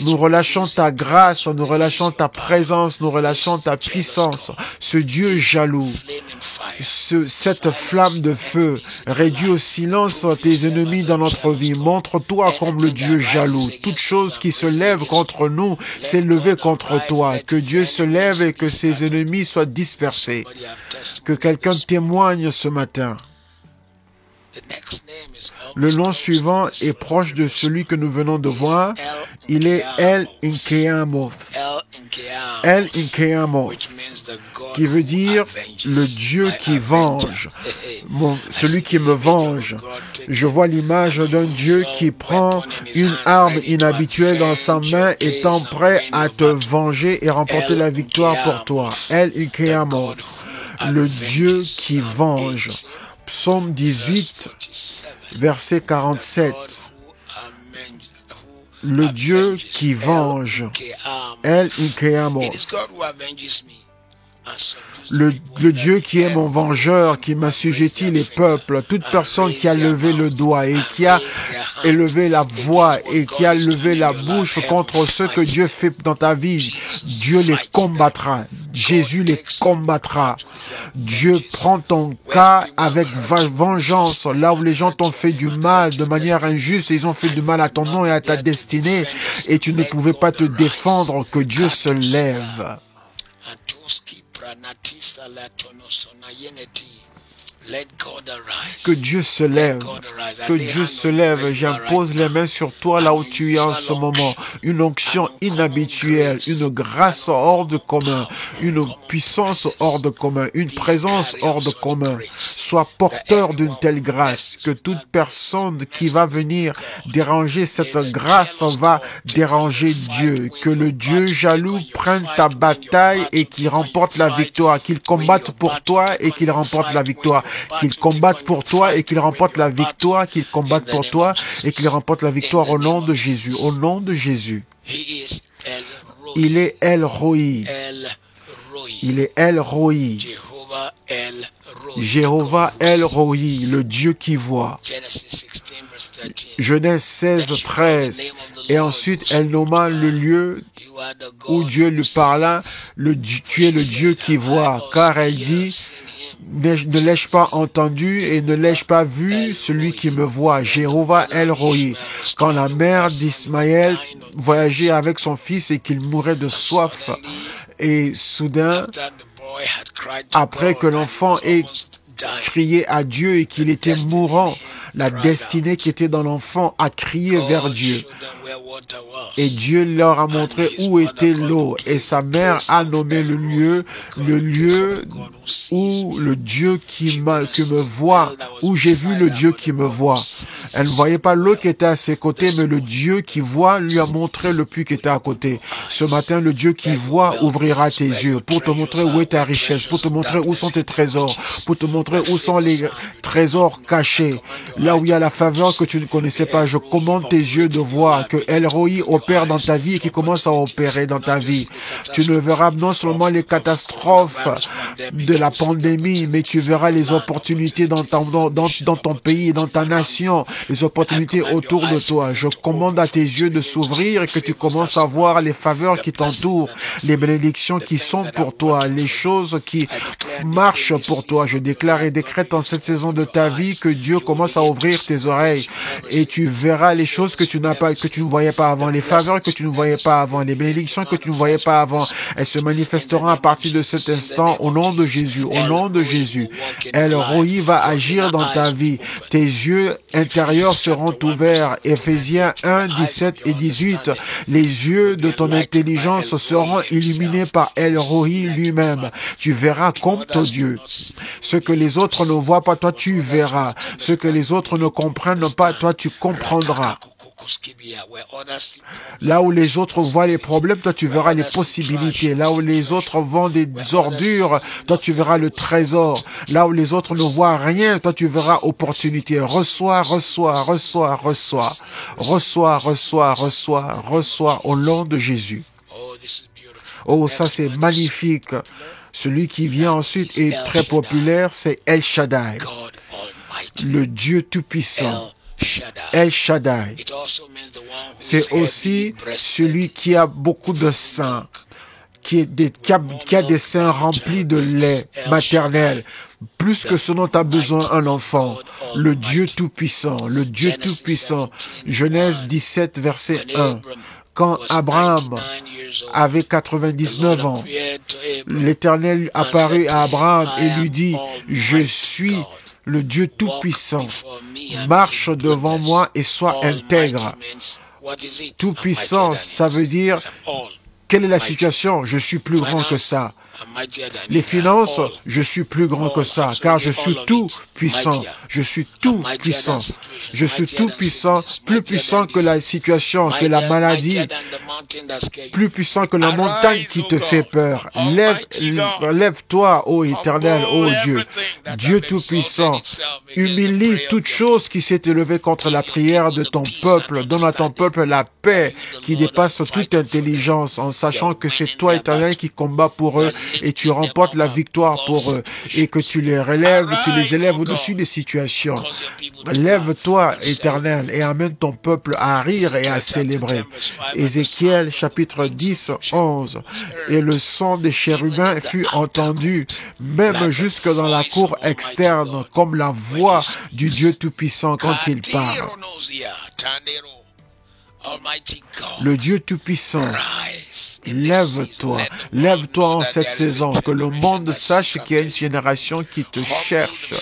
Nous relâchons ta grâce, nous relâchons ta présence, nous relâchons ta puissance. Ce Dieu jaloux, cette flamme de feu, réduit au silence tes ennemis dans notre vie. Montre-toi comme le Dieu jaloux. Toute chose qui se lève contre nous s'est levée contre toi. Que Dieu se lève et que ses ennemis soient dispersés. Que quelqu'un témoigne ce matin. Le nom suivant est proche de celui que nous venons de voir. Il est El Inkeamoth. El Inkeamoth, qui veut dire le Dieu qui venge, celui qui me venge. Je vois l'image d'un Dieu qui prend une arme inhabituelle dans sa main, étant prêt à te venger et remporter la victoire pour toi. El Inkeamoth, le Dieu qui venge. Psaume 18, verset 47. le Dieu qui venge. El Ikeamos. Le Dieu qui est mon vengeur, qui m'assujettit les peuples, toute personne qui a levé le doigt et qui a élevé la voix et qui a levé la bouche contre ce que Dieu fait dans ta vie, Dieu les combattra. Jésus les combattra. Dieu prend ton cas avec vengeance. Là où les gens t'ont fait du mal de manière injuste, ils ont fait du mal à ton nom et à ta destinée, et tu ne pouvais pas te défendre, que Dieu se lève. Que Dieu se lève, que Dieu se lève. J'impose les mains sur toi là où tu es en ce moment. Une onction inhabituelle, une grâce hors de commun, une puissance hors de commun, une présence hors de commun. Sois porteur d'une telle grâce que toute personne qui va venir déranger cette grâce va déranger Dieu. Que le Dieu jaloux prenne ta bataille et qu'il remporte la victoire, qu'il combatte pour toi et qu'il remporte la victoire. Qu'il combatte pour toi et qu'il remporte la victoire, qu'il combatte pour toi et qu'il remporte la victoire au nom de Jésus, au nom de Jésus. Il est El Roi. Il est El Roi. Jéhovah El Roi, le Dieu qui voit. Genèse 16, 13. Et ensuite, elle nomma le lieu où Dieu lui parla, tu es le Dieu qui voit, car elle dit, ne l'ai-je pas entendu et ne l'ai-je pas vu, celui qui me voit, Jéhovah El Roi. Quand la mère d'Ismaël voyageait avec son fils et qu'il mourait de soif, et soudain, après que l'enfant ait crié à Dieu et qu'il était mourant, la destinée qui était dans l'enfant a crié vers Dieu. Et Dieu leur a montré où était l'eau. Et sa mère a nommé le lieu où le Dieu qui me voit, où j'ai vu le Dieu qui me voit. Elle ne voyait pas l'eau qui était à ses côtés, mais le Dieu qui voit lui a montré le puits qui était à côté. Ce matin, le Dieu qui voit ouvrira tes yeux pour te montrer où est ta richesse, pour te montrer où sont tes trésors, pour te montrer où sont les trésors cachés. Là où il y a la faveur que tu ne connaissais pas, je commande tes yeux de voir que El Roi opère dans ta vie et qui commence à opérer dans ta vie. Tu ne verras non seulement les catastrophes de la pandémie, mais tu verras les opportunités dans ton pays et dans ta nation, les opportunités autour de toi. Je commande à tes yeux de s'ouvrir et que tu commences à voir les faveurs qui t'entourent, les bénédictions qui sont pour toi, les choses qui marchent pour toi. Je déclare et décrète en cette saison de ta vie que Dieu commence à ouvrir tes oreilles et tu verras les choses que tu ne voyais pas avant, les faveurs que tu ne voyais pas avant, les bénédictions que tu ne voyais pas avant. Elles se manifesteront à partir de cet instant au nom de Jésus, au nom de Jésus. El Roi va agir dans ta vie. Tes yeux intérieurs seront ouverts. Éphésiens 1, 17 et 18. Les yeux de ton intelligence seront illuminés par El Roi lui-même. Tu verras comme ton Dieu. Ce que les autres ne voient pas, toi tu verras. Ce que les autres ne comprennent pas, toi tu comprendras. Là où les autres voient les problèmes, toi tu verras les possibilités. Là où les autres voient des ordures, toi tu verras le trésor. Là où les autres ne voient rien, toi tu verras opportunité. Reçois, reçois, reçois, reçois. Reçois, reçois, reçois, reçois au nom de Jésus. Oh, ça c'est magnifique. Celui qui vient ensuite est très populaire, c'est El Shaddai, le Dieu Tout-Puissant. El Shaddai, c'est aussi celui qui a beaucoup de seins, qui a des seins remplis de lait maternel, plus que ce dont a besoin un enfant. Le Dieu Tout-Puissant, le Dieu Tout-Puissant. Genèse 17, verset 1. Quand Abraham avait 99 ans, l'Éternel apparut à Abraham et lui dit, « Je suis le Dieu Tout-Puissant. Marche devant moi et sois intègre. » Tout-puissant, ça veut dire, quelle est la situation? Je suis plus grand que ça. Les finances, je suis plus grand que ça, car je suis tout puissant. Je suis tout puissant. Je suis tout puissant, plus puissant que la situation, que la maladie, plus puissant que la montagne qui te fait peur. Lève-toi, ô Éternel, ô Dieu. Dieu tout-puissant, humilie toute chose qui s'est élevée contre la prière de ton peuple. Donne à ton peuple la paix qui dépasse toute intelligence, en sachant que c'est toi, Éternel, qui combats pour eux et tu remportes la victoire pour eux et que tu les relèves, tu les élèves au-dessus des situations. Lève-toi, Éternel, et amène ton peuple à rire et à célébrer. Ézéchiel, chapitre 10, 11. Et le son des chérubins fut entendu, même jusque dans la cour externe, comme la voix du Dieu Tout-Puissant quand il parle. Le Dieu Tout-Puissant, lève-toi, lève-toi en cette saison, que le monde sache qu'il y a une génération qui te cherche.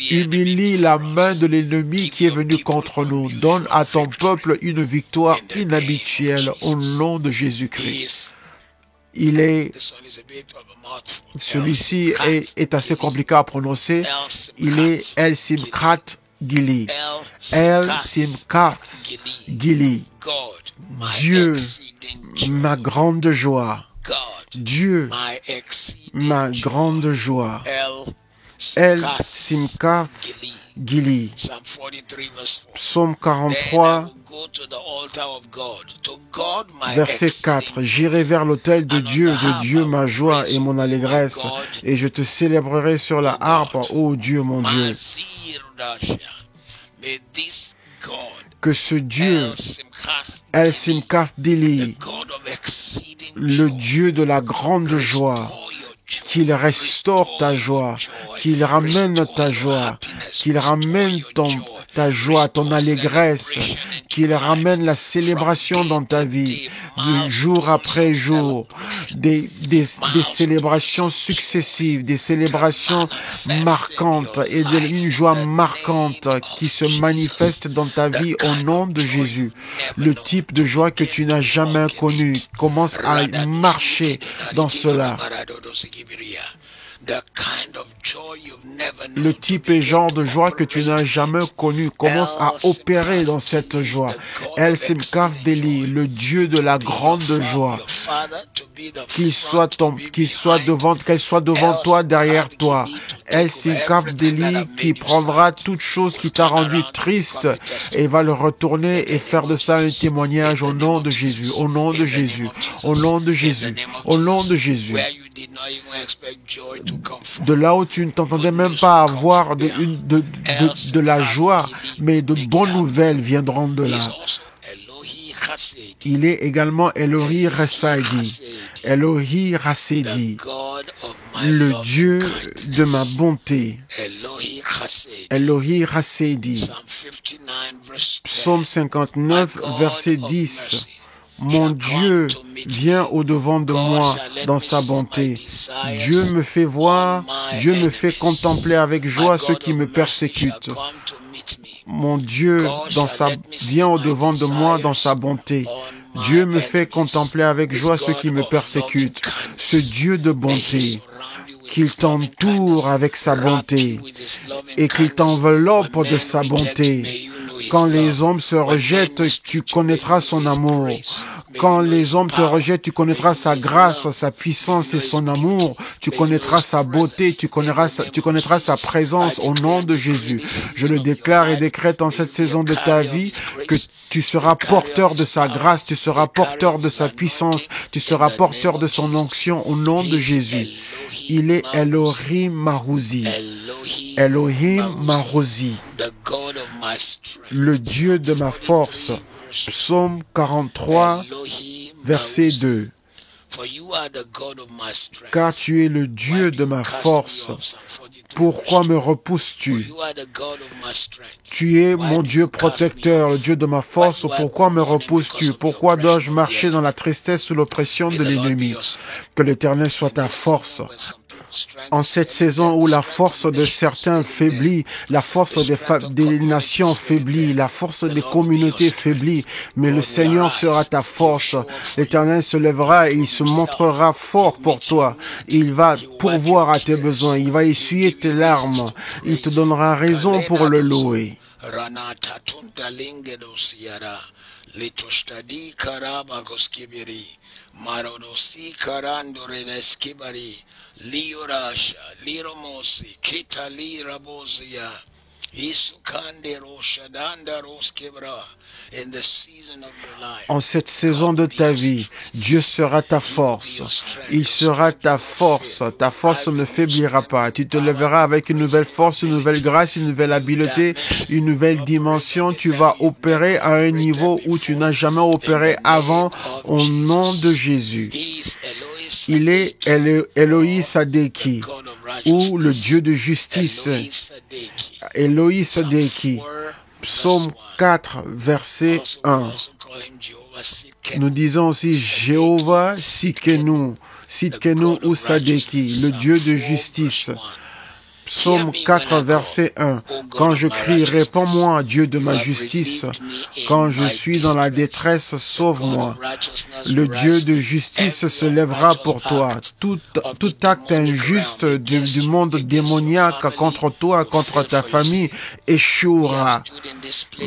Humilie la main de l'ennemi qui est venu contre nous. Donne à ton peuple une victoire inhabituelle au nom de Jésus-Christ. Celui-ci est assez compliqué à prononcer. Il est El Simchat Gili. El Simchat Gili. Dieu, ma grande joie. Dieu, ma grande joie. El Simchat Gili. Psaume 43, verset 4. J'irai vers l'autel de Dieu ma joie et mon allégresse, et je te célébrerai sur la harpe, ô Dieu mon Dieu. Que ce Dieu, El Simchat Gili, le Dieu de la grande joie, qu'il restaure ta joie, qu'il ramène ta joie, qu'il ramène ta joie, ton allégresse, qu'il ramène la célébration dans ta vie, jour après jour, des célébrations successives, des célébrations marquantes et une joie marquante qui se manifeste dans ta vie au nom de Jésus. Le type de joie que tu n'as jamais connu, commence à marcher dans cela. Le type et genre de joie que tu n'as jamais connu commence à opérer dans cette joie. El Simchat Gili, le Dieu de la grande joie, qu'elle soit devant toi, derrière toi. El Simchat Gili, qui prendra toute chose qui t'a rendu triste et va le retourner et faire de ça un témoignage au nom de Jésus, au nom de Jésus, au nom de Jésus, au nom de Jésus. De là où tu ne t'entendais même pas avoir de la joie, mais de bonnes nouvelles viendront de là. Il est également Elohi Rassedi, Elohi Rassedi, le Dieu de ma bonté. Elohi Rassedi. Psaume 59, verset 10. Mon Dieu vient au-devant de moi dans sa bonté. Dieu me fait voir, Dieu me fait contempler avec joie ceux qui me persécutent. Mon Dieu vient au-devant de moi dans sa bonté. Dieu me fait contempler avec joie ceux qui me persécutent. Ce Dieu de bonté, qu'il t'entoure avec sa bonté et qu'il t'enveloppe de sa bonté. Quand les hommes se rejettent, tu connaîtras son amour. Quand les hommes te rejettent, tu connaîtras sa grâce, sa puissance et son amour. Tu connaîtras sa beauté, tu connaîtras sa présence au nom de Jésus. Je le déclare et décrète en cette saison de ta vie que tu seras porteur de sa grâce, tu seras porteur de sa puissance, tu seras porteur de son onction au nom de Jésus. Il est Elohim Marouzi. Elohim Marouzi, le Dieu de ma force. Psaume 43, verset 2. Car tu es le Dieu de ma force. Pourquoi me repousses-tu? Tu es mon Dieu protecteur, le Dieu de ma force. Pourquoi me repousses-tu? Pourquoi dois-je marcher dans la tristesse sous l'oppression de l'ennemi? Que l'Éternel soit ta force. En cette saison où la force de certains faiblit, la force des nations faiblit, la force des communautés faiblit, mais le Seigneur sera ta force. L'Éternel se lèvera et il se montrera fort pour toi. Il va pourvoir à tes besoins, il va essuyer tes larmes, il te donnera raison pour le louer. Marodosi karandore leskibari, liorasha, liromosi, kita lirabozia, isukande roshadanda roskebra. En cette saison de ta vie, Dieu sera ta force. Il sera ta force. Ta force ne faiblira pas. Tu te lèveras avec une nouvelle force, une nouvelle grâce, une nouvelle habileté, une nouvelle dimension. Tu vas opérer à un niveau où tu n'as jamais opéré avant, au nom de Jésus. Il est Elohim Sadeki, ou le Dieu de justice. Elohim Sadeki. Psaume 4, verset 1. Nous disons aussi Jéhovah Sidkenu ou Sadeki, le Dieu de justice. Psaume 4, verset 1. Quand je crie, réponds-moi, Dieu de ma justice. Quand je suis dans la détresse, sauve-moi. Le Dieu de justice se lèvera pour toi. Tout acte injuste du monde démoniaque contre toi, contre ta famille, échouera.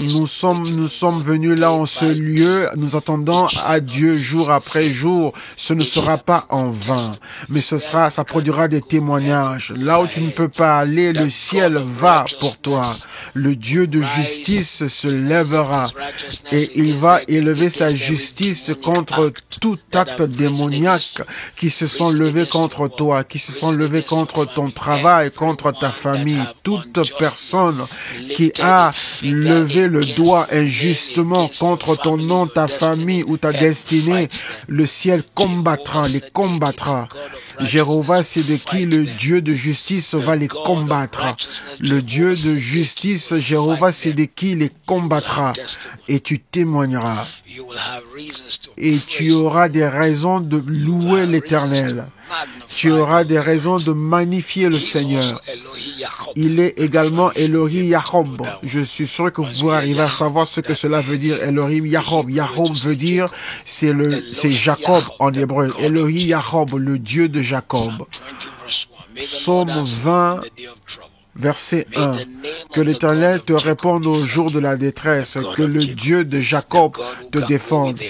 Nous sommes venus là en ce lieu, nous attendons à Dieu jour après jour. Ce ne sera pas en vain, mais ça produira des témoignages. Là où tu ne peux pas aller, le ciel va pour toi. Le Dieu de justice se lèvera et il va élever sa justice contre tout acte démoniaque qui se sont levés contre toi, qui se sont levés contre ton travail, contre ta famille. Toute personne qui a levé le doigt injustement contre ton nom, ta famille ou ta destinée, le ciel les combattra. Jéhovah Sidkenu, le Dieu de justice, va les combattre. Le Dieu de justice, Jéhovah Sidkenu, les combattra. Et tu témoigneras. Et tu auras des raisons de louer l'Éternel. Tu auras des raisons de magnifier le Seigneur. Il est également Elohim Yahob. Je suis sûr que vous pourrez arriver à savoir ce que cela veut dire, Elohim Yahob. Yahob veut dire, c'est Jacob en hébreu. Elohim Yahob, le Dieu de Jacob. Psaume 20, verset 1. Que l'Éternel te réponde au jour de la détresse, que le Dieu de Jacob te défende.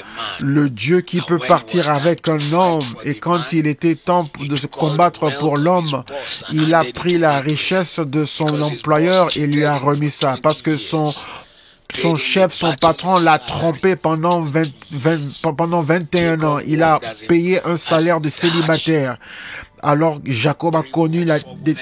Le Dieu qui peut partir avec un homme, et quand il était temps de se combattre pour l'homme, il a pris la richesse de son employeur et lui a remis ça, parce que son chef, son patron l'a trompé pendant 21 ans. Il a payé un salaire de célibataire. Alors Jacob a connu des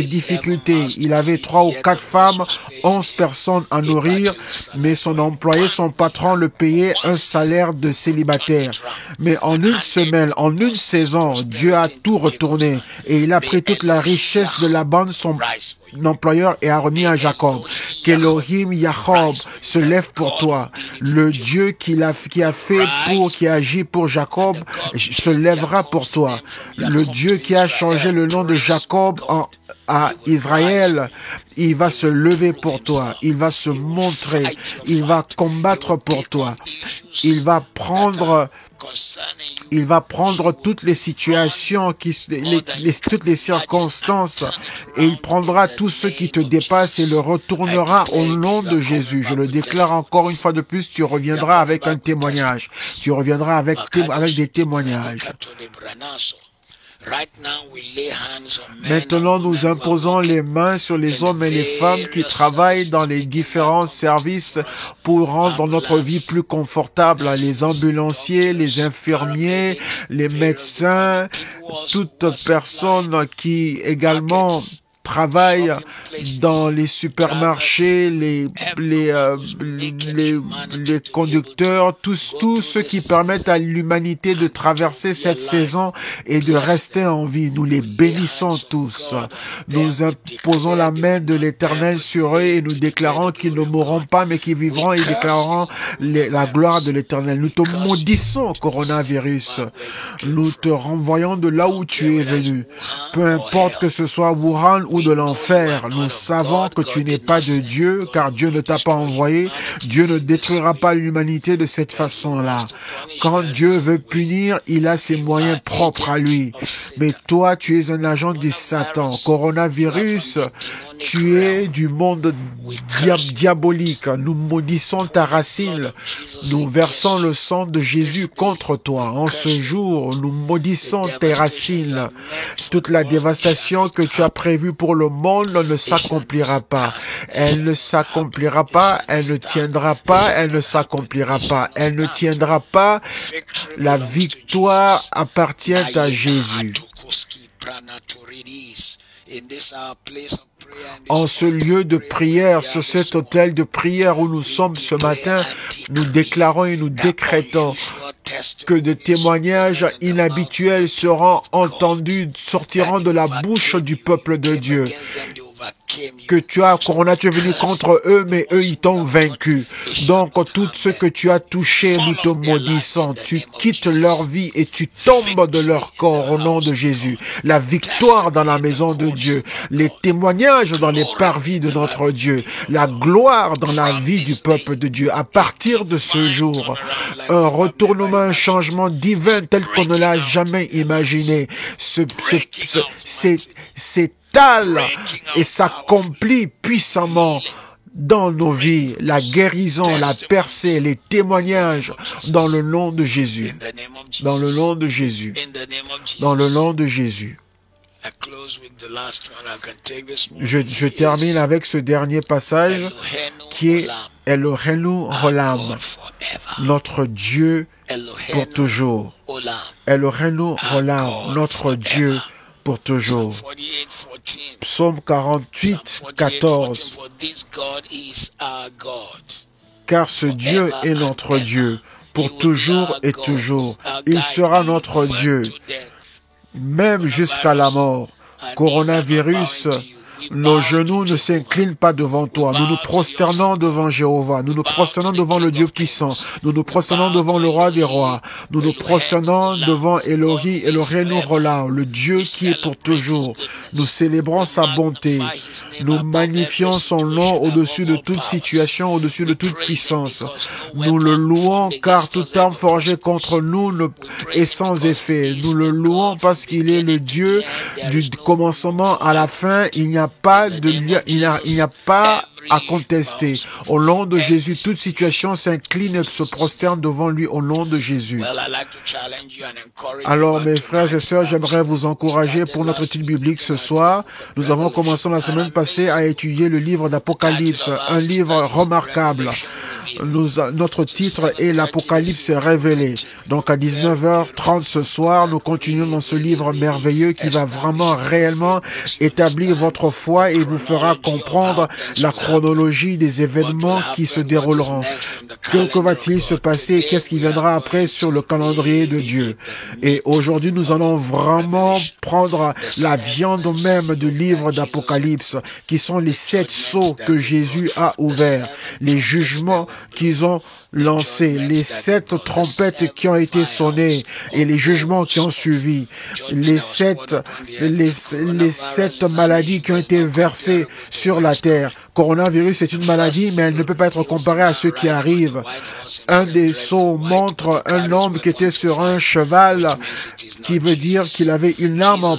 difficultés. Il avait 3 ou 4 femmes, 11 personnes à nourrir, mais son employé, son patron le payait un salaire de célibataire. Mais en une semaine, en une saison, Dieu a tout retourné et il a pris toute la richesse de Laban, son employeur, et a remis à Jacob. Qu'Elohim Yahob se lève pour toi. Le Dieu qui a agi pour Jacob se lèvera pour toi. Le Dieu qui a changé le nom de Jacob à Israël, il va se lever pour toi. Il va se montrer. Il va combattre pour toi. Il va prendre toutes les situations, toutes les circonstances, et il prendra tout ce qui te dépasse et le retournera au nom de Jésus. Je le déclare encore une fois de plus, tu reviendras avec un témoignage. Tu reviendras avec des témoignages. Maintenant, nous imposons les mains sur les hommes et les femmes qui travaillent dans les différents services pour rendre notre vie plus confortable. Les ambulanciers, les infirmiers, les médecins, toute personne qui également travaillent dans les supermarchés, les conducteurs, tous ceux qui permettent à l'humanité de traverser cette saison et de rester en vie. Nous les bénissons tous. Nous imposons la main de l'Éternel sur eux et nous déclarons qu'ils ne mourront pas mais qu'ils vivront et déclareront la gloire de l'Éternel. Nous te maudissons, coronavirus. Nous te renvoyons de là où tu es venu. Peu importe que ce soit Wuhan ou de l'enfer, nous savons que tu n'es pas de Dieu, car Dieu ne t'a pas envoyé. Dieu ne détruira pas l'humanité de cette façon-là. Quand Dieu veut punir, il a ses moyens propres à lui. Mais toi, tu es un agent du Satan. Coronavirus, tu es du monde diabolique. Nous maudissons ta racine. Nous versons le sang de Jésus contre toi. En ce jour, nous maudissons tes racines. Toute la dévastation que tu as prévue pour le monde ne s'accomplira pas. Elle ne s'accomplira pas, elle ne tiendra pas, elle ne s'accomplira pas. Elle ne tiendra pas. La victoire appartient à Jésus. En ce lieu de prière, sur cet autel de prière où nous sommes ce matin, nous déclarons et nous décrétons que des témoignages inhabituels seront entendus, sortiront de la bouche du peuple de Dieu. Que tu es venu contre eux, mais eux, ils t'ont vaincu. Donc, tout ce que tu as touché, nous te maudissons. Tu quittes leur vie et tu tombes de leur corps au nom de Jésus. La victoire dans la maison de Dieu, les témoignages dans les parvis de notre Dieu, la gloire dans la vie du peuple de Dieu. À partir de ce jour, un retournement, un changement divin tel qu'on ne l'a jamais imaginé. C'est et s'accomplit puissamment dans nos vies, la guérison, la percée, les témoignages dans le nom de Jésus. Dans le nom de Jésus. Dans le nom de Jésus. Je termine avec ce dernier passage qui est Elohenu Olam, notre Dieu pour toujours. Elohenu Olam, notre Dieu pour toujours. Psaume 48, 14. Car ce Dieu est notre Dieu pour toujours et toujours. Il sera notre Dieu, même jusqu'à la mort. Coronavirus, nos genoux ne s'inclinent pas devant toi. Nous nous prosternons devant Jéhovah. Nous nous prosternons devant le Dieu puissant. Nous nous prosternons devant le roi des rois. Nous nous prosternons devant Elohenu Olam, le Dieu qui est pour toujours. Nous célébrons sa bonté. Nous magnifions son nom au-dessus de toute situation, au-dessus de toute puissance. Nous le louons car toute arme forgée contre nous est sans effet. Nous le louons parce qu'il est le Dieu du commencement à la fin. Il n'y a pas à contester. Au nom de Jésus, toute situation s'incline et se prosterne devant lui au nom de Jésus. Alors, mes frères et sœurs, j'aimerais vous encourager pour notre étude biblique ce soir. Nous avons commencé la semaine passée à étudier le livre d'Apocalypse, un livre remarquable. Notre titre est l'Apocalypse révélé. Donc à 19h30 ce soir, nous continuons dans ce livre merveilleux qui va vraiment réellement établir votre foi et vous fera comprendre la chronologie des événements qui se dérouleront. Que va-t-il se passer? Qu'est-ce qui viendra après sur le calendrier de Dieu? Et aujourd'hui, nous allons vraiment prendre la viande même du livre d'Apocalypse, qui sont les 7 sceaux que Jésus a ouverts, les jugements qu'ils ont lancés, les 7 trompettes qui ont été sonnées et les jugements qui ont suivi, les 7 maladies qui ont été versées sur la terre. Coronavirus est une maladie, mais elle ne peut pas être comparée à ce qui arrive. Un des sceaux montre un homme qui était sur un cheval, qui veut dire qu'il avait une arme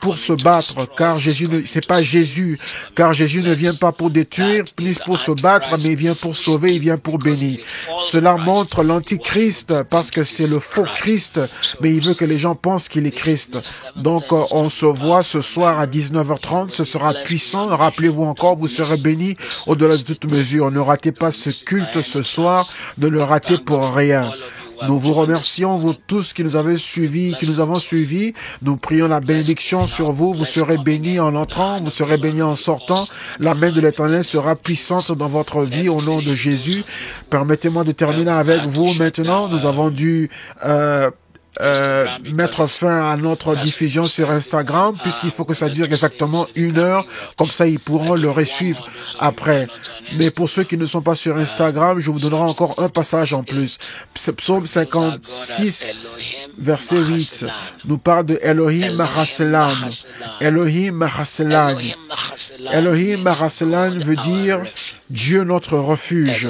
pour se battre, car c'est pas Jésus, car Jésus ne vient pas pour détruire, ni pour se battre, mais il vient pour sauver, il vient pour bénir. Cela montre l'antichrist, parce que c'est le faux Christ, mais il veut que les gens pensent qu'il est Christ. Donc, on se voit ce soir à 19h30, ce sera puissant. Rappelez-vous encore, vous serez bénis au-delà de toute mesure. Ne ratez pas ce culte ce soir, ne le ratez pour rien. Nous vous remercions, vous tous qui nous avez suivis, qui nous avons suivis. Nous prions la bénédiction sur vous. Vous serez bénis en entrant, vous serez bénis en sortant. La main de l'Éternel sera puissante dans votre vie au nom de Jésus. Permettez-moi de terminer avec vous maintenant. Nous avons dû mettre fin à notre diffusion sur Instagram, puisqu'il faut que ça dure exactement 1 heure, comme ça ils pourront le suivre après. Mais pour ceux qui ne sont pas sur Instagram, je vous donnerai encore un passage en plus. Psaume 56, verset 8, nous parle de Elohim Mahasselan. Elohim Mahasselan. Elohim Mahasselan veut dire Dieu notre refuge.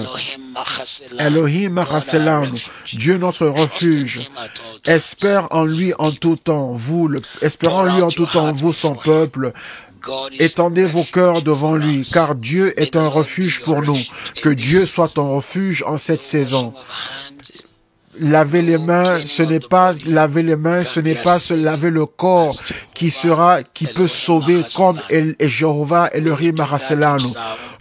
Elohim Mahasselan, Dieu notre refuge. Espère en lui en tout temps, espérant en lui en tout temps, vous son peuple. Étendez vos cœurs devant lui, car Dieu est un refuge pour nous. Que Dieu soit ton refuge en cette saison. Laver les mains, ce n'est pas laver les mains, ce n'est pas se laver le corps qui peut sauver comme Jéhovah Elohim Mahasselanu.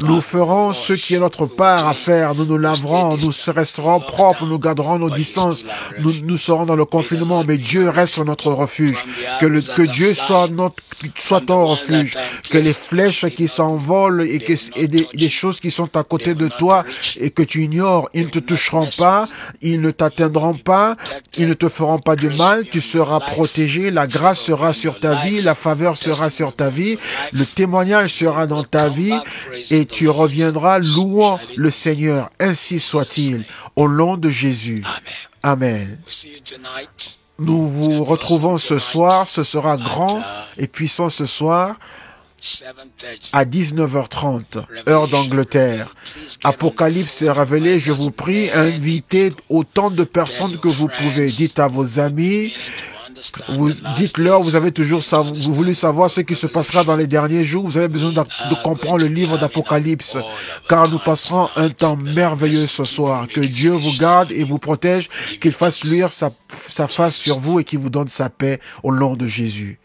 Nous ferons ce qui est notre part à faire. Nous nous laverons, nous resterons propres, nous garderons nos distances. Nous serons dans le confinement, mais Dieu reste notre refuge. Que Dieu soit ton refuge. Que les flèches qui s'envolent et des choses qui sont à côté de toi et que tu ignores, ils ne te toucheront pas, ils ne t'atteindront pas, ils ne te feront pas de mal, tu seras protégé, la grâce sera sur ta vie, la faveur sera sur ta vie, le témoignage sera dans ta vie et tu reviendras louant le Seigneur. Ainsi soit-il, au nom de Jésus. Amen. Nous vous retrouvons ce soir, ce sera grand et puissant ce soir, à 19h30, heure d'Angleterre. Apocalypse est révélé, je vous prie, invitez autant de personnes que vous pouvez. Dites à vos amis, dites-leur, vous avez toujours voulu savoir ce qui se passera dans les derniers jours, vous avez besoin de comprendre le livre d'Apocalypse, car nous passerons un temps merveilleux ce soir. Que Dieu vous garde et vous protège, qu'il fasse luire sa face sur vous et qu'il vous donne sa paix au nom de Jésus.